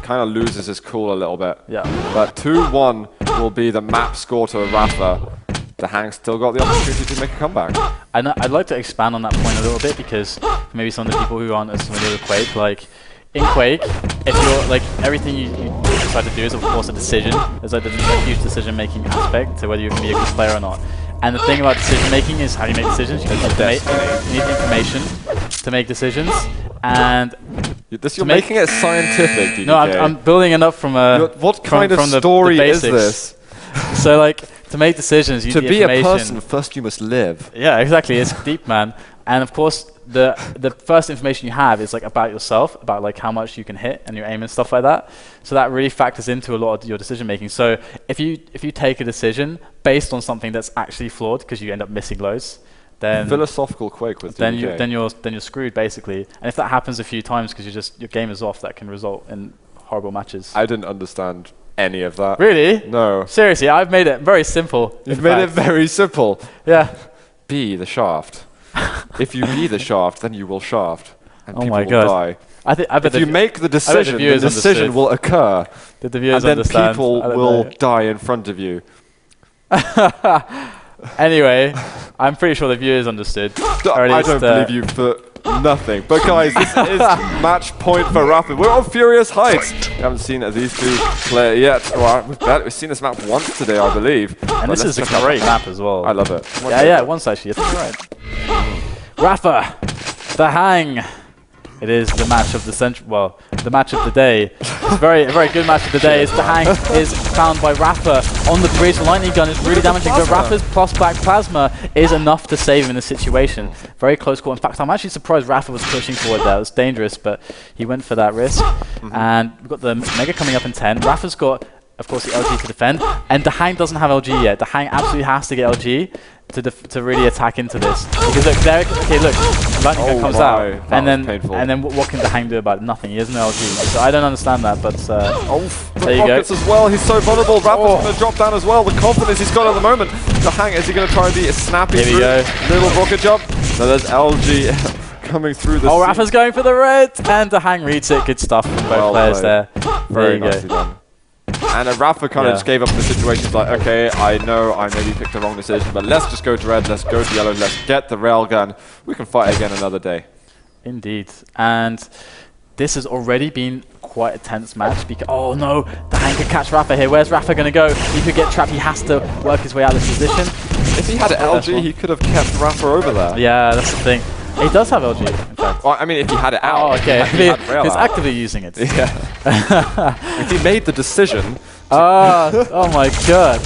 kind of loses his cool a little bit. Yeah. But 2-1 will be the map score to Rapha. DaHanG still got the opportunity to make a comeback. I'd like to expand on that point a little bit, because for maybe some of the people who aren't as familiar with Quake, like in Quake, if you're like everything you decide to do is of course a decision. There's like a huge decision-making aspect to whether you can be a good player or not. And the thing about decision-making is how you make decisions. You need information to make decisions, and you're making it scientific, DDK. No, I'm building it up from a. What kind of story is this? So, like, to make decisions, you need information. To be a person, first you must live. Yeah, exactly. It's deep, man. And of course, the first information you have is like about yourself, about like how much you can hit and your aim and stuff like that. So that really factors into a lot of your decision making. So if you take a decision based on something that's actually flawed because you end up missing loads, then philosophical Quake with DDK. then you're screwed basically. And if that happens a few times because your game is off, that can result in horrible matches. I didn't understand any of that. Really? No. Seriously, I've made it very simple. You've made it very simple. Yeah. Be the shaft. If you be the shaft, then you will shaft, and people will die. I bet if you make the decision, the decision will occur, Did the viewers and then understand? people will die in front of you. Anyway, I'm pretty sure the viewers understood. I don't believe you for nothing. But guys, this is match point for Rapha. We're on Furious Heights. We haven't seen these two play yet. We've seen this map once today, I believe. And this is a great map as well. I love it. Yeah, once actually. I think you're right. Rapha, DaHanG. It is the match of the match of the day. It's a very good match of the day. DaHanG is found by Rapha on the bridge. Lightning gun is really damaging, but Rapha's plus black plasma is enough to save him in this situation. Very close call. In fact, I'm actually surprised Rapha was pushing forward there. It was dangerous, but he went for that risk. And we've got the Mega coming up in 10. Rapha's got, of course, the LG to defend, and DaHanG doesn't have LG yet. DaHanG absolutely has to get LG to really attack into this. Because look, Lightning gun comes out, and then what can DaHanG do about it? Nothing. He has no LG. So I don't understand that, but there you go. As well. He's so vulnerable. Rapha's going to drop down as well. The confidence he's got at the moment. DaHanG, is he going to try and be a snappy through? Little rocket jump. So there's LG coming through the Rapha's going for the red, and DaHanG reads it. Good stuff from both players there. Very nicely done. And Rapha kind of just gave up the situation. He's like, okay, I know I maybe picked the wrong decision, but let's just go to red, let's go to yellow, let's get the railgun. We can fight again another day. Indeed. And this has already been quite a tense match. Oh no, DaHanG could catch Rapha here. Where's Rapha going to go? He could get trapped. He has to work his way out of this position. If he had an LG, he could have kept Rapha over there. Yeah, that's the thing. He does have LG, in fact. Well, I mean, if he had it out. Oh, okay. He's actively using it. Yeah. If he made the decision. Oh my god.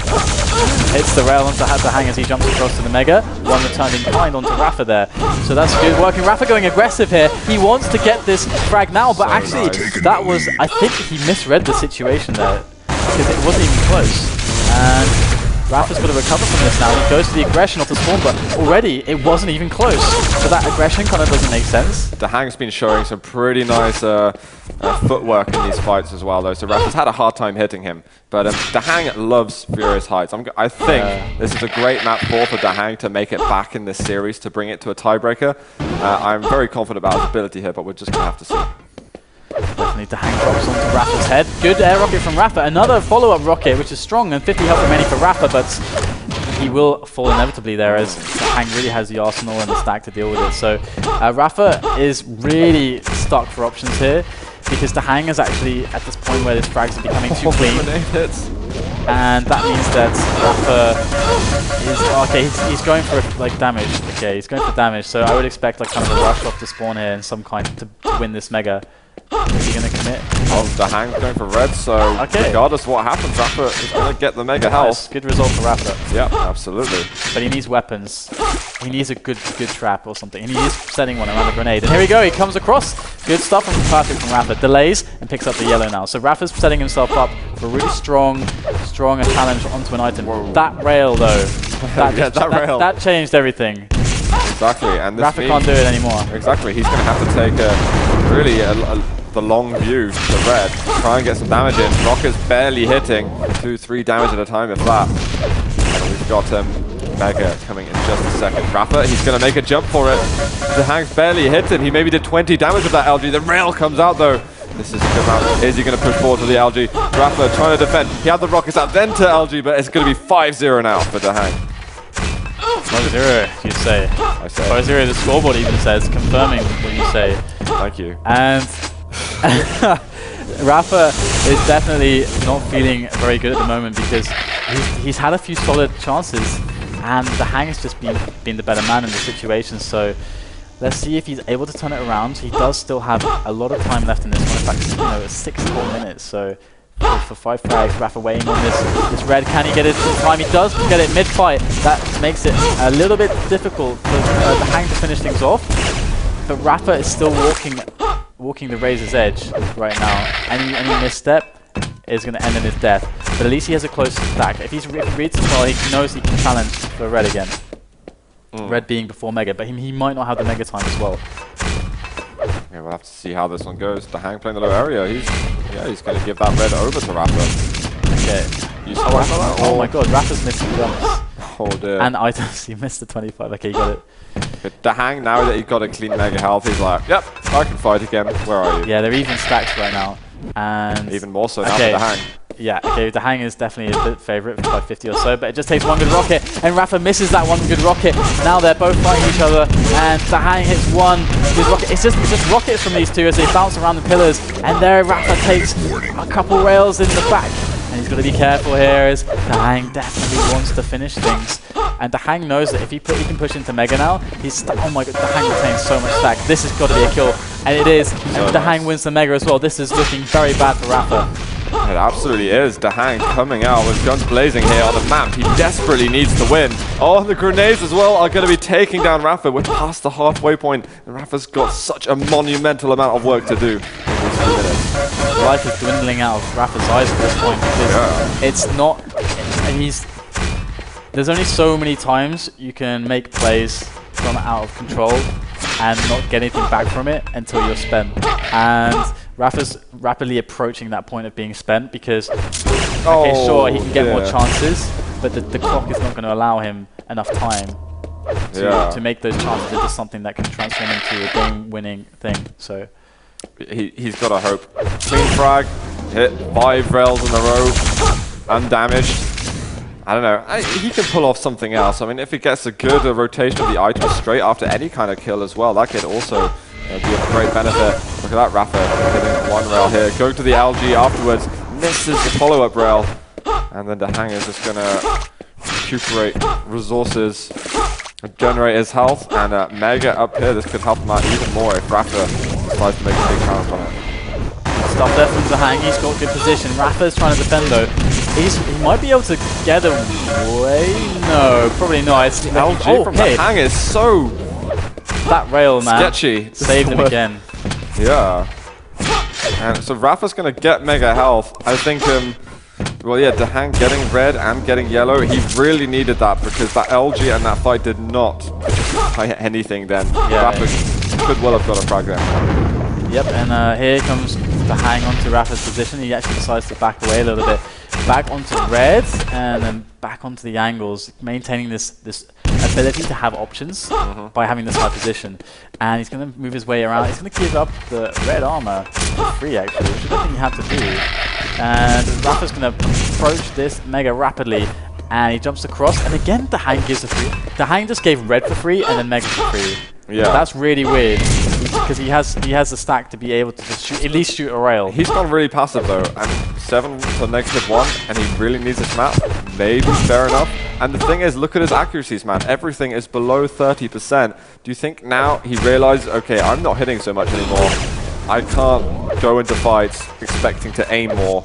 Hits the rail onto DaHanG as he jumps across to the Mega. One returned in kind onto Rapha there. So that's good working. Rapha going aggressive here. He wants to get this frag now, but actually that was, I think he misread the situation there because it wasn't even close. And Rapha's got to recover from this now. He goes to the aggression off the spawn, but already it wasn't even close. So that aggression kind of doesn't make sense. DaHanG's been showing some pretty nice footwork in these fights as well, though. So Rapha's had a hard time hitting him. But DaHanG loves Furious Heights. I think this is a great map for DaHanG to make it back in this series, to bring it to a tiebreaker. I'm very confident about his ability here, but we're just going to have to see. Definitely DaHanG drops onto Rapha's head. Good air rocket from Rapha. Another follow-up rocket, which is strong, and 50 health remaining for Rapha, but he will fall inevitably there as DaHanG really has the arsenal and the stack to deal with it. So Rapha is really stuck for options here because DaHanG is actually at this point where his frags are becoming too clean. And that means that Rapha is okay. He's going for like damage. Okay, he's going for damage. So I would expect like kind of a rush off the spawn here in some kind to win this Mega. Is he going to commit? Oh, DaHanG going for red, so regardless of what happens, Rapha is going to get the Mega health. Good result for Rapha. Yeah, absolutely. But he needs weapons. He needs a good trap or something. And he is setting one around the grenade. And here we go, he comes across. Good stuff and perfect from Rapha. Delays and picks up the yellow now. So Rapha's setting himself up for a really strong challenge onto an item. Whoa. That rail though, that changed everything. Exactly, and this Rapha can't do it anymore. Exactly, he's going to have to take the long view to red, try and get some damage in. Rocket's barely hitting, 2-3 damage at a time if that. And we've got Mega coming in just a second. Rapha, he's going to make a jump for it. DaHanG's barely hit him. He maybe did 20 damage with that LG. The rail comes out though. This is a good round. Is he going to push forward to the LG? Rapha trying to defend. He had the rockets out then to LG, but it's going to be 5-0 now for DaHanG. 5-0, you say. I say. 5-0, the scoreboard even says, confirming what you say. Thank you. And Rapha is definitely not feeling very good at the moment because he's had a few solid chances and DaHanG has just been the better man in the situation. So let's see if he's able to turn it around. He does still have a lot of time left in this one. In fact, it's 64 minutes. So for 5 frags, Rapha waiting on this red. Can he get it in time? He does get it mid-fight. That makes it a little bit difficult for DaHanG to finish things off. But Rapha is still walking the razor's edge right now. Any misstep is going to end in his death. But at least he has a close stack. If he reads as well, he knows he can challenge for red again. Red being before Mega, but he might not have the Mega time as well. Yeah, we'll have to see how this one goes. DaHanG playing the low area. He's going to give that red over to Rapha. Okay. You saw Rapha? Oh my god, Rapha's missing jumps. Oh dear. And items. He missed the 25. Okay, you got it. But DaHanG, now that he's got a clean Mega health, he's like, yep, I can fight again. Where are you? Yeah, they're even stacks right now. And even more so now for DaHanG. Yeah, okay, DaHanG is definitely a bit favourite by 50 or so, but it just takes one good rocket, and Rapha misses that one good rocket. Now they're both fighting each other, and DaHanG hits one good rocket. It's just rockets from these two as they bounce around the pillars, and there Rapha takes a couple rails in the back. And he's got to be careful here as DaHanG definitely wants to finish things. And DaHanG knows that if he can push into Mega now, he's stuck. Oh my god, DaHanG retains so much stack. This has got to be a kill, and it is. And DaHanG wins the Mega as well. This is looking very bad for Rapha. It absolutely is. DaHanG coming out with guns blazing here on the map. He desperately needs to win. Oh, the grenades as well are going to be taking down Rapha. We're past the halfway point, and Rapha's got such a monumental amount of work to do in these few minutes. Life is dwindling out of Rapha's eyes at this point because it's not. There's only so many times you can make plays from out of control and not get anything back from it until you're spent. And Rapha's rapidly approaching that point of being spent because, okay, sure, he can get more chances, but the clock is not going to allow him enough time to make those chances into something that can transform into a game-winning thing. So he's got to hope. Clean frag, hit 5 rails in a row, undamaged. I don't know. He can pull off something else. I mean, if he gets a good rotation of the items straight after any kind of kill as well, that could also be of great benefit. Look at that, Rapha hitting 1 rail here. Going to the LG afterwards, misses the follow-up rail. And then DaHanG is just going to recuperate resources, generate his health, and Mega up here. This could help him out even more if Rapha decides to make a big challenge on it. Stuff there from DaHanG. He's got good position. Rapha's trying to defend though. he might be able to get away. No, probably not. It's LG from DaHanG is so that rail, man. sketchy. Saved him again. Yeah. And so Rapha's going to get mega health. I think, well, yeah, DaHanG getting red and getting yellow, he really needed that because that LG and that fight did not justify anything then. Yeah, Rapha could well have got a frag there. Yep, and here comes DaHanG onto Rapha's position. He actually decides to back away a little bit. Back onto red, and then back onto the angles, maintaining this ability to have options by having this high position. And he's going to move his way around. He's going to give up the red armor for free, actually, which I don't think he had to do. And Rapha's going to approach this mega rapidly, and he jumps across. And again, DaHanG gives a free. DaHanG just gave red for free and then mega for free. Yeah, that's really weird because he has the stack to be able to just shoot, at least shoot a rail. He's gone really passive though, and 7 to -1, and he really needs this map. Maybe fair enough. And the thing is, look at his accuracies, man. Everything is below 30%. Do you think now he realizes, okay, I'm not hitting so much anymore. I can't go into fights expecting to aim more.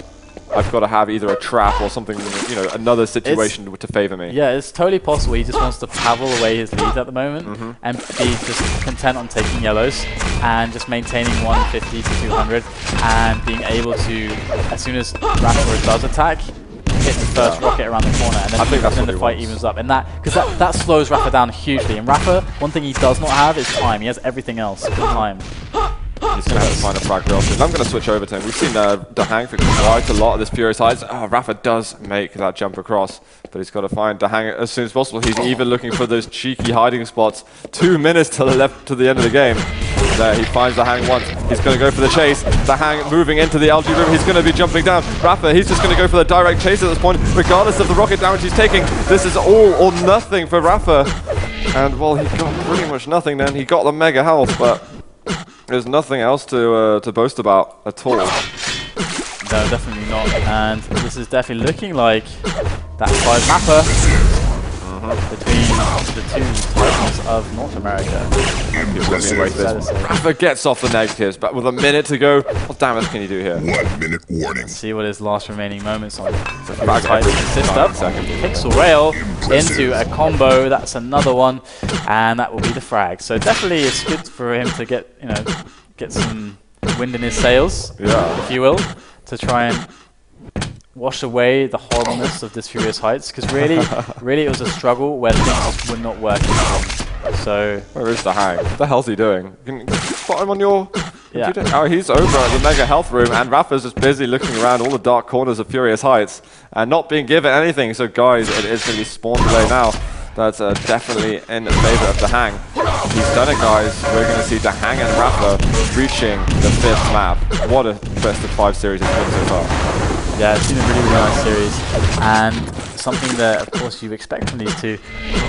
I've got to have either a trap or something, you know, another situation to favor me. Yeah, it's totally possible. He just wants to paddle away his lead at the moment and be just content on taking yellows and just maintaining 150 to 200 and being able to, as soon as Rapha does attack, hit the first rocket around the corner, and then, the fight evens up. And because that slows Rapha down hugely. And Rapha, one thing he does not have is time. He has everything else but time. He's going to have to find a frag real soon. I'm going to switch over to him. We've seen DaHanG for quite a lot of this Furious Heights. Oh, Rapha does make that jump across, but he's got to find DaHanG as soon as possible. He's even looking for those cheeky hiding spots. 2 minutes to the left to the end of the game. There, he finds DaHanG once. He's going to go for the chase. DaHanG moving into the LG room. He's going to be jumping down. Rapha, he's just going to go for the direct chase at this point, regardless of the rocket damage he's taking. This is all or nothing for Rapha. And, well, he got pretty much nothing then. He got the mega health, but there's nothing else to boast about at all. No, definitely not. And this is definitely looking like that 5 mapper between the two titans of North America. Rapha gets off the negatives, but with a minute to go, what damage can he do here? 1 minute warning. Let's see what his last remaining moments on. Assist up, pixel rail into a combo. That's another one, and that will be the frag. So definitely, it's good for him to get some wind in his sails, if you will, to try and wash away the horribleness of this Furious Heights, because really it was a struggle where things just would not work. So where is DaHanG? What the hell's he doing? Can you spot him on your computer? Oh, he's over at the Mega Health Room, and Rapha's just busy looking around all the dark corners of Furious Heights and not being given anything. So guys, it is going to be spawn delay now. That's definitely in favor of DaHanG. He's done it, guys. We're going to see DaHanG and Rapha reaching the 5th map. What a best of 5 series it's been so far. Yeah, it's been a really, really nice series, and something that, of course, you expect from these two.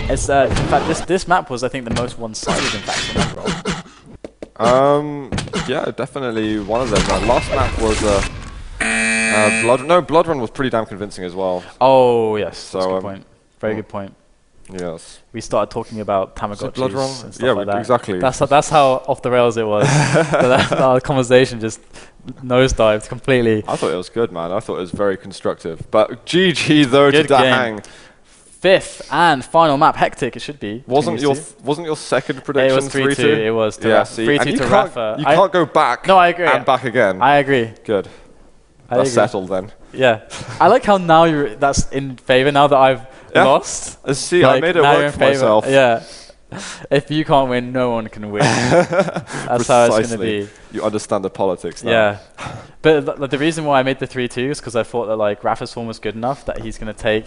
It's in fact, this map was, I think, the most one-sided, in fact, yeah, definitely one of them. Last map was Blood Run was pretty damn convincing as well. Oh yes, that's a good point. Very good point. Yes. We started talking about Tamagotchis Blood Run? and stuff like that. Exactly. That's how off the rails it was. Our conversation just nosedived completely. I thought it was good, man. I thought it was very constructive. But GG though to DaHanG. 5th and final map, hectic it should be. Wasn't your second prediction 3-2? It was 3-2 to Rapha. You can't go back. No, I agree. And back again. I agree. Good. That's settled then. Yeah. I like how now that's in favor now that I've lost. See, I made it work for myself. Yeah. If you can't win, no one can win. That's how it's going to be. You understand the politics now. Yeah. But the reason why I made the 3-2 is because I thought that like Rapha's form was good enough that he's going to take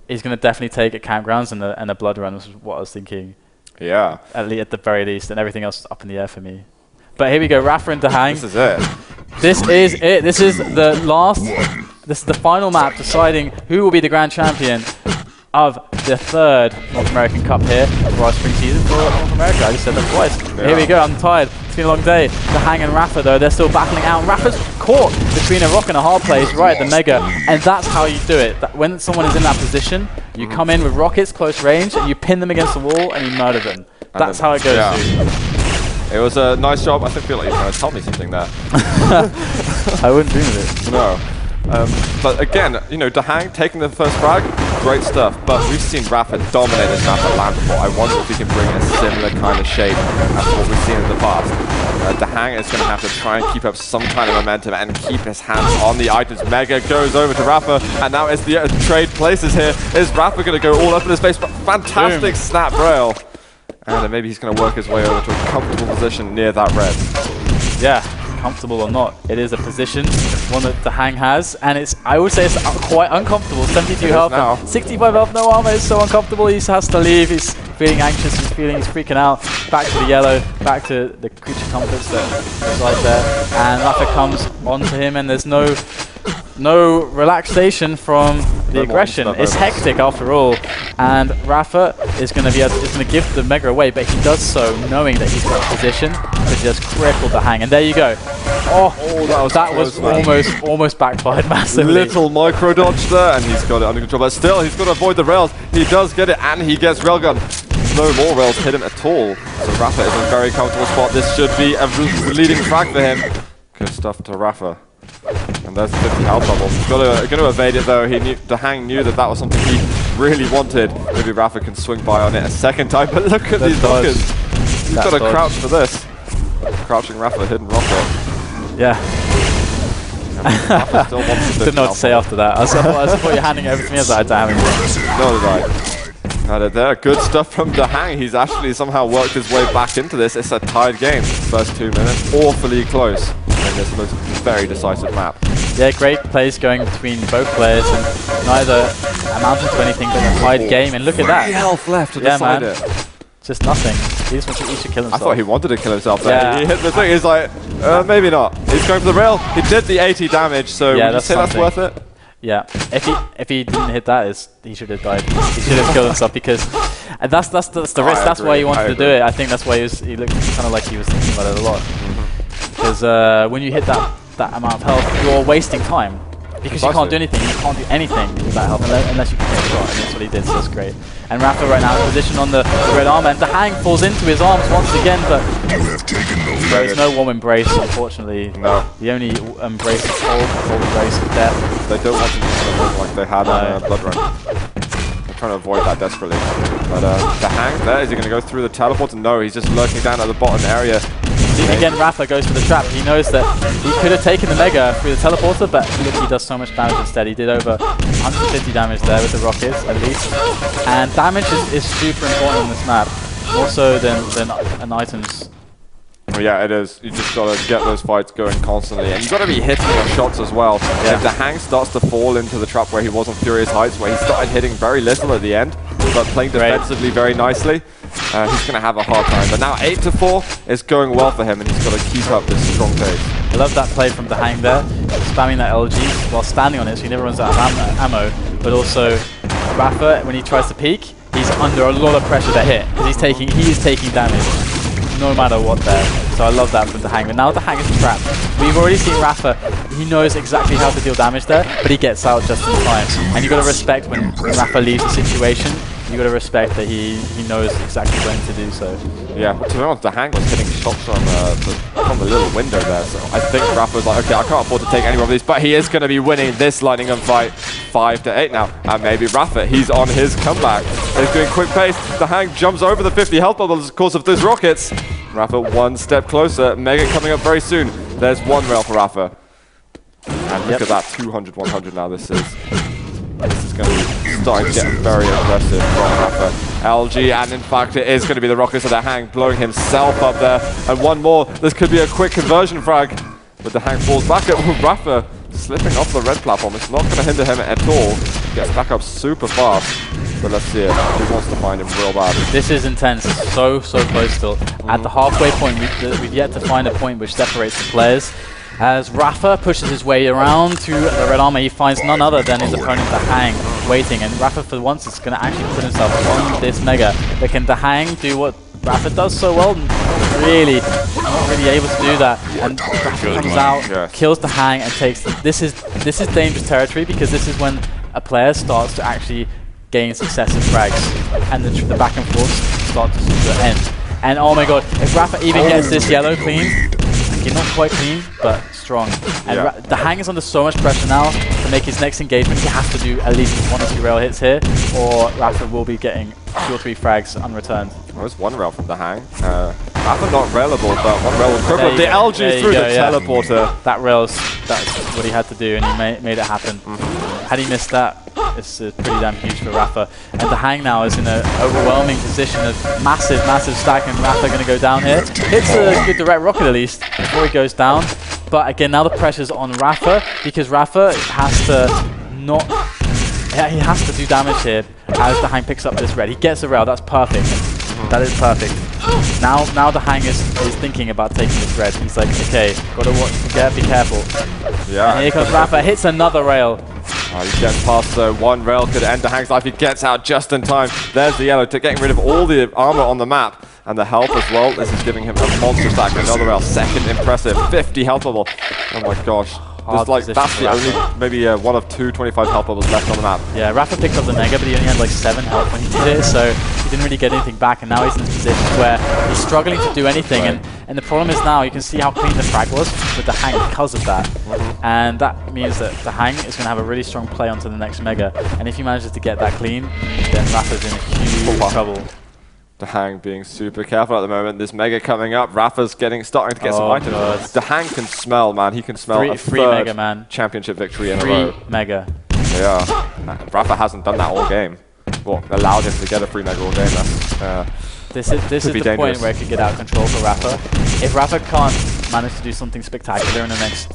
he's going to definitely take at campgrounds and a blood run, was what I was thinking. Yeah. At the very least, and everything else is up in the air for me. But here we go, Rapha and DaHanG. This is it. This is it. This is the last. This is the final map deciding who will be the grand champion of the 3rd North American Cup here for our spring season for North America. I just said that twice. Yeah. Here we go. I'm tired. It's been a long day. DaHanG and Rapha, though, they're still battling out. Rapha's caught between a rock and a hard place right at the Mega, and that's how you do it. When someone is in that position, you come in with rockets, close range, and you pin them against the wall, and you murder them. That's how it goes. It was a nice job. I feel like you're trying to tell me something there. I wouldn't dream of it. No. But again, you know, DaHanG taking the first frag, great stuff. But we've seen Rapha dominate this map at land before. I wonder if he can bring a similar kind of shape as what we've seen in the past. DaHanG is going to have to try and keep up some kind of momentum and keep his hands on the items. Mega goes over to Rapha, and now as the trade places here, is Rapha going to go all up in his face? But fantastic snap rail. And then maybe he's going to work his way over to a comfortable position near that red. Yeah, comfortable or not, it is a position, one that DaHanG has, and it's, I would say it's quite uncomfortable. 72 health, now. 65 health, no armor, it's so uncomfortable. He has to leave, he's feeling anxious, he's freaking out. Back to the yellow, back to the creature comforts that is right there, and Rapha comes onto him, and there's no relaxation from the aggression. It's hectic after all, and Rapha is going to give the Mega away, but he does so knowing that he's got a position to just cripple DaHanG. And there you go. Oh, that was almost backfired massively. Little micro dodge there, and he's got it under control. But still, he's got to avoid the rails. He does get it, and he gets railgun. No more rails hit him at all. So Rapha is in a very comfortable spot. This should be a leading frag for him. Good stuff to Rapha. And there's the 50 health bubble. Going to evade it though. DaHanG knew that was something he really wanted. Maybe Rapha can swing by on it a second time. But look at these rockets. He's got to crouch for this. Crouching Rapha, hidden rocket. Yeah. Rapha still wants to didn't know what to say after that. I thought you're handing it over to me. I was like, damn it. No, there, good stuff from DaHanG. He's actually somehow worked his way back into this. It's a tied game. First 2 minutes, awfully close in this very decisive map. Yeah, great plays going between both players, and neither amounted to anything but a tied game. And look at that. 3 health left to decide it. Just nothing. He should kill himself. I thought he wanted to kill himself there. Yeah. He hit the thing. He's like, maybe not. He's going for the rail. He did the 80 damage, so would you say that's worth it? Yeah, if he didn't hit that, he should have died. He should have killed himself, because that's the risk. That's why he wanted to do it. I think that's why he looked kind of like he was thinking about it a lot. Because when you hit that amount of health, you're wasting time. Because you can't do anything. You can't do anything with that health unless you can get a shot, and that's what he did. So that's great. And Rapha right now in position on the red armor, and DaHanG falls into his arms once again, but there is no warm embrace, unfortunately. No. The only embrace is cold embrace of death. They don't want to use it like they had on Blood Run. They're trying to avoid that desperately. But DaHanG there, is he going to go through the teleport? No, he's just lurking down at the bottom area. Again, Rapha goes for the trap. He knows that he could have taken the Mega through the teleporter, but look, he does so much damage instead. He did over 150 damage there with the rockets, at least. And damage is super important on this map, more so than items. Well, yeah, it is. You just got to get those fights going constantly, and you got to be hitting your shots as well. Yeah. If DaHanG starts to fall into the trap where he was on Furious Heights, where he started hitting very little at the end, but playing defensively very nicely, he's going to have a hard time. But now 8-4 is going well for him, and he's got to keep up this strong pace. I love that play from DaHanG there, spamming that LG while standing on it, so he never runs out of ammo. But also, Rapha, when he tries to peek, he's under a lot of pressure to hit, because he is taking damage, no matter what there. So I love that from DaHanG. But now DaHanG is trapped. We've already seen Rapha, he knows exactly how to deal damage there, but he gets out just in time. And you've got to respect when Rapha leaves the situation. You've got to respect that he knows exactly when to do so. Yeah, well, to be honest, DaHanG was hitting shots from the little window there, so I think Rapha was like, okay, I can't afford to take any more of these, but he is going to be winning this lightning gun fight 5-8 now. And maybe Rapha, he's on his comeback. He's doing quick pace. DaHanG jumps over the 50 health bubbles because of those rockets. Rapha one step closer. Mega coming up very soon. There's one rail for Rapha. And look at that, 200-100 now this is. This is going to be starting to get very aggressive from Rapha. LG, and in fact it is going to be the rockets of DaHanG blowing himself up there. And one more, this could be a quick conversion frag. But DaHanG falls back at Rapha, slipping off the red platform. It's not going to hinder him at all. Gets back up super fast. But let's see it. He wants to find him real bad. This is intense. So close still. At the halfway point, we've yet to find a point which separates the players. As Rapha pushes his way around to the red armor, he finds none other than his opponent DaHanG waiting. And Rapha for once is going to actually put himself on this Mega. But can DaHanG do what Rapha does so well? Not really able to do that. And Rapha comes out, kills DaHanG, and takes. This is dangerous territory, because this is when a player starts to actually gain successive frags, and the back and forth start to end. And oh my god, if Rapha even gets this yellow clean, Okay, not quite clean, but strong. And DaHanG is under so much pressure now to make his next engagement. He has to do at least 1 or 2 rail hits here, or Rapha will be getting 2 or 3 frags unreturned. Well, there's 1 rail from DaHanG. Rapha not railable, but 1 rail will cripple the LG through the teleporter. That's what he had to do, and he made it happen. Had he missed that, it's pretty damn huge for Rapha. And DaHanG now is in an overwhelming position of massive stack, and Rapha going to go down here. Hits a good direct rocket at least before he goes down. But again, now the pressure's on Rapha, because Rapha has to do damage here as DaHanG picks up this red. He gets the rail, that's perfect. That is perfect. Now DaHanG is thinking about taking this red. He's like, okay, gotta be careful. Yeah. And here comes Rapha, hits another rail. He gets past, so 1 rail could end DaHanG's life. He gets out just in time. There's the yellow, getting rid of all the armor on the map. And the health as well. This is giving him a monster stack. Another rail, second impressive. 50 health bubble. Oh my gosh. That's the only, maybe 1 of 2 25 health bubbles left on the map. Yeah, Rapha picked up the mega, but he only had like 7 health when he did it, so he didn't really get anything back, and now he's in this position where he's struggling to do anything, and the problem is now you can see how clean the frag was with DaHanG because of that. And that means that DaHanG is going to have a really strong play onto the next mega, and if he manages to get that clean, then Rapha's in a huge trouble. DaHanG being super careful at the moment. This mega coming up. Rapha's starting to get some items. DaHanG can smell, man. He can smell a third mega, man. Championship victory in a row. Mega. Yeah. Rapha hasn't done that all game. Well, allowed him to get a free mega all game. This is the point where it could get out of control for Rapha. If Rapha can't manage to do something spectacular in the next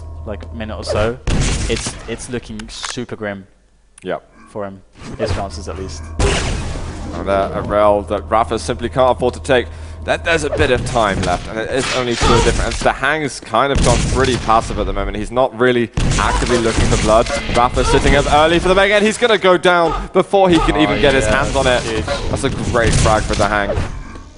minute or so, it's looking super grim. For him. His chances at least. And a rail that Rapha simply can't afford to take. There's a bit of time left, and it is only 2 different. And DaHanG's kind of gone pretty passive at the moment. He's not really actively looking for blood. Rapha's sitting up early for the mega, and he's going to go down before he can even get his hands on it. That's a great frag for DaHanG.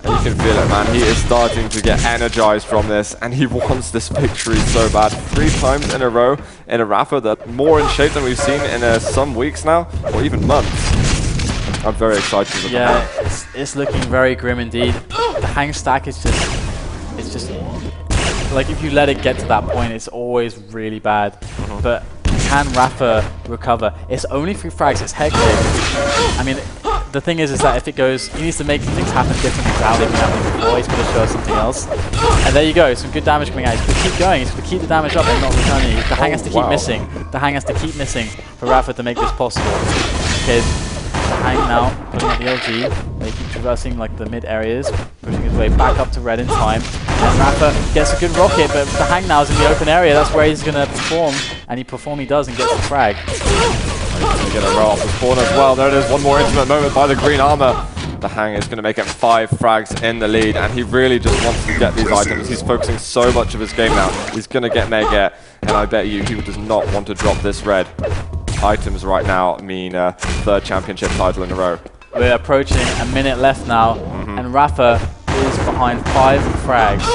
And you can feel it, man. He is starting to get energized from this, and he wants this victory so bad. 3 times in a row in a Rapha that's more in shape than we've seen in some weeks now, or even months. I'm very excited for DaHanG. It's looking very grim indeed. The DaHanG stack is just like, if you let it get to that point, it's always really bad. But can Rapha recover? It's only 3 frags, it's hectic. I mean, the thing is that if it goes, he needs to make things happen differently to how they've been happening before. He's got to show us something else. And there you go, some good damage coming out. He's going to keep going, he's going to keep the damage up and not returning. DaHanG has to keep missing. DaHanG has to keep missing for Rapha to make this possible. Okay. DaHanG now putting out the LG, they keep traversing like the mid areas, pushing his way back up to red in time, and Rapha gets a good rocket, but DaHanG now is in the open area, that's where he's going to perform, and he does and gets the frag. He's going to get a roll off the spawn as well. There it is, one more intimate moment by the green armor. DaHanG is going to make it 5 frags in the lead, and he really just wants to get these items. He's focusing so much of his game now. He's going to get mega, and I bet you he does not want to drop this red. Items right now mean 3rd championship title in a row. We're approaching a minute left now, and Rapha is behind 5 frags.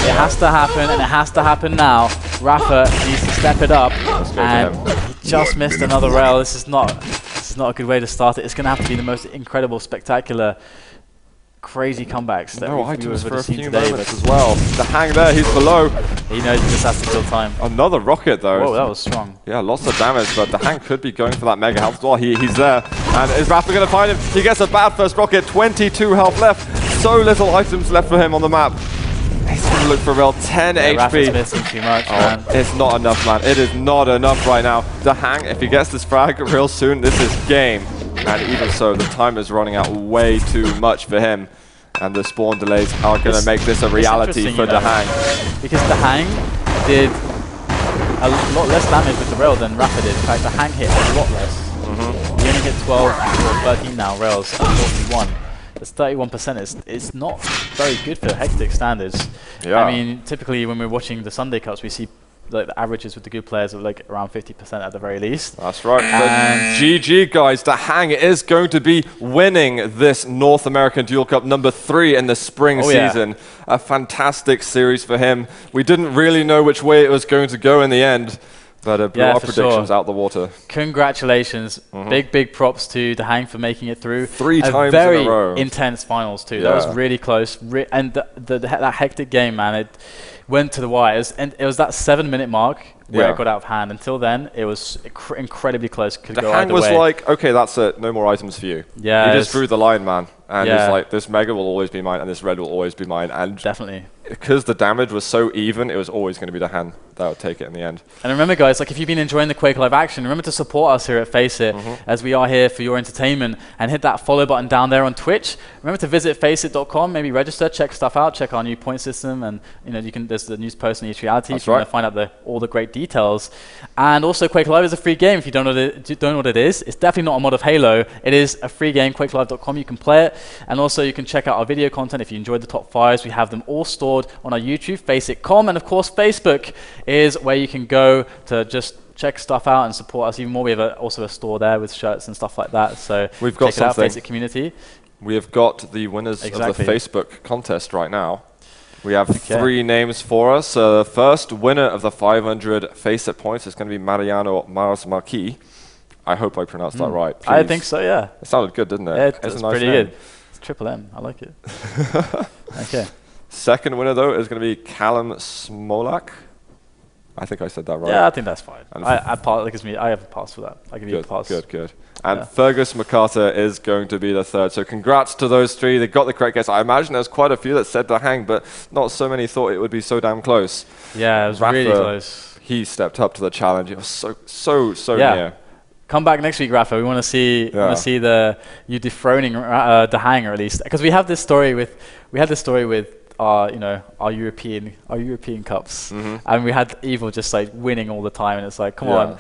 It has to happen, and it has to happen now. Rapha needs to step it up, and he just missed another rail. This is not a good way to start it. It's going to have to be the most incredible, spectacular, crazy comebacks that we've ever seen today. As well. DaHanG there, he's below. He knows he just has to kill time. Another rocket though. Whoa, that was strong. Yeah, lots of damage, but DaHanG could be going for that mega health as well. He's there. And is Rapha going to find him? He gets a bad first rocket, 22 health left. So little items left for him on the map. He's going to look for real 10 HP. Rapha's missing too much, man. It's not enough, man. It is not enough right now. DaHanG, if he gets this frag real soon, this is game. And even so, the time is running out way too much for him. And the spawn delays are going to make this a reality for DaHanG. Because DaHanG did a lot less damage with the rail than Rapha did. In fact, DaHanG hit a lot less. He only hit 12 or 13 now rails, unfortunately 1. That's 31%. It's not very good for Hectic standards. Yeah. I mean, typically when we're watching the Sunday Cups, we see like the averages with the good players of like around 50% at the very least. That's right. GG guys, DaHanG is going to be winning this North American Duel Cup #3 in the spring season. A fantastic series for him. We didn't really know which way it was going to go in the end, but blew our predictions out the water. Congratulations. Big props to DaHanG for making it through. 3 times in a row. Very intense finals too. That was really close. And that Hectic game, man, went to the wires, and it was that 7-minute mark where it got out of hand. Until then, it was incredibly close. Could go DaHanG either was way. like, okay, that's it. No more items for you. Yeah, he just drew the line, man. And yeah. he's like, this Mega will always be mine, and this Red will always be mine. And definitely. Because the damage was so even, it was always going to be DaHanG that would take it in the end. And remember, guys, like if you've been enjoying the Quake Live action, remember to support us here at FACEIT, as we are here for your entertainment, and hit that follow button down there on Twitch. Remember to visit FACEIT.com, maybe register, check stuff out, check our new point system, and you can. There's the news post on each reality if you want to find out all the great details. And also, Quake Live is a free game. If you don't know what it is, it's definitely not a mod of Halo. It is a free game. QuakeLive.com. You can play it, and also you can check out our video content. If you enjoyed the top 5s, we have them all stored on our YouTube, FACEIT.com, and of course, Facebook is where you can go to just check stuff out and support us even more. We have also a store there with shirts and stuff like that. So we've got check it out, FACEIT community. We have got the winners of the Facebook contest right now. We have 3 names for us. The first winner of the 500 FACEIT points is going to be Mariano Mars Marquis. I hope I pronounced that right. Please. I think so, yeah. It sounded good, didn't it? Yeah, it's nice pretty good. It's Triple M. I like it. Okay. Second winner, though, is going to be Callum Smolak. I think I said that right. Yeah, I think that's fine. I have a pass for that. I give you a pass. Good. And Fergus McCarter is going to be the third. So congrats to those 3. They got the correct guess. I imagine there's quite a few that said DaHanG, but not so many thought it would be so damn close. Yeah, it was Rapha, really close. He stepped up to the challenge. It was so near. Come back next week, Rapha. We want to see you dethroning DaHanG, or at least, because we had this story with our European cups, and we had Evil just like winning all the time, and it's like, come on,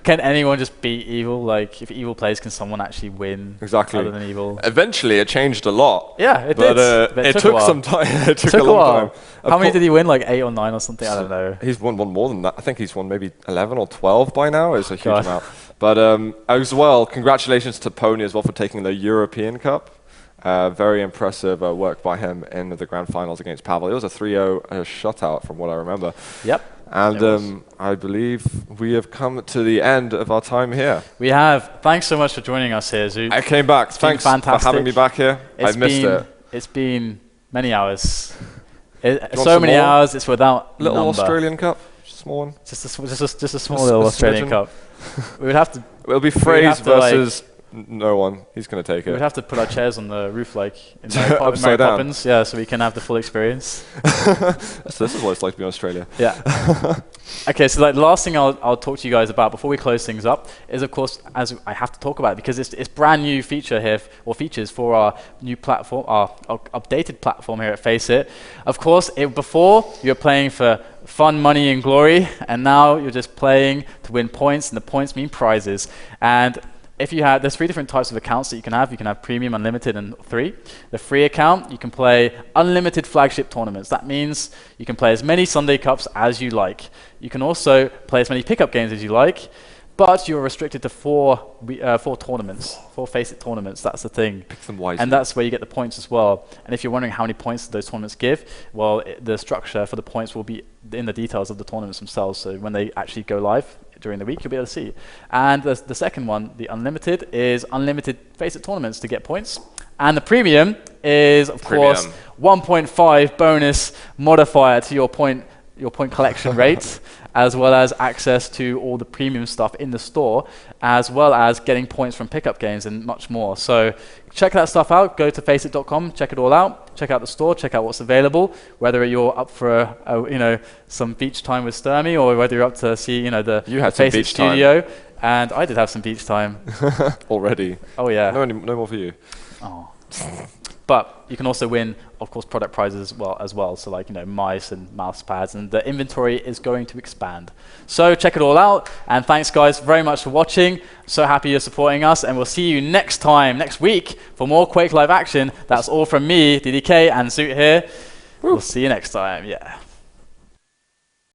can anyone just beat Evil? Like, if Evil plays, can someone actually win? Exactly. Other than Evil. Eventually, it changed a lot. Yeah, it did. But it took some time. it took a long time. How many did he win? Like 8 or 9 or something? I don't know. He's won more than that. I think he's won maybe 11 or 12 by now. It's a huge amount. But as well, congratulations to Pony as well for taking the European Cup. Very impressive work by him in the grand finals against Pavel. It was a 3-0 shutout from what I remember. Yep. And I believe we have come to the end of our time here. We have. Thanks so much for joining us here, Zoot. I came back. Thanks for having me back here. I missed it. It's been many hours. So many hours, it's without little number. Australian Cup? Small one? Just a small little Australian Cup. We would have to... It'll be Phrase versus... No one. He's going to take it. We'd have to put our chairs on the roof like in Mary Poppins, so we can have the full experience. So this is what it's like to be in Australia. Yeah. Okay, so like the last thing I'll talk to you guys about before we close things up is, of course, as I have to talk about it because it's brand new feature here, or features for our new platform, our updated platform here at FACEIT. Of course, before you were playing for fun, money, and glory, and now you're just playing to win points, and the points mean prizes. And there's 3 different types of accounts that you can have. You can have premium, unlimited, and 3. The free account, you can play unlimited flagship tournaments. That means you can play as many Sunday Cups as you like. You can also play as many pickup games as you like, but you're restricted to 4 tournaments, 4 FACEIT tournaments. That's the thing. Pick them wisely. And that's where you get the points as well. And if you're wondering how many points those tournaments give, well, the structure for the points will be in the details of the tournaments themselves. So when they actually go live during the week, you'll be able to see. And the second one, the unlimited, is unlimited FACEIT tournaments to get points. And the premium is, of course, 1.5 bonus modifier to your point collection rate, as well as access to all the premium stuff in the store, as well as getting points from pickup games and much more. So check that stuff out. Go to FACEIT.com, check it all out. Check out the store, check out what's available. Whether you're up for some beach time with Sturmy, or whether you're up to see the FACEIT studio. And I did have some beach time already. Oh yeah. No more for you. Oh. But you can also win, of course, product prizes as well. So like, mice and mouse pads, and the inventory is going to expand. So check it all out. And thanks guys very much for watching. So happy you're supporting us, and we'll see you next week for more Quake Live action. That's all from me, DDK, and Zoot here. Woo. We'll see you next time. Yeah.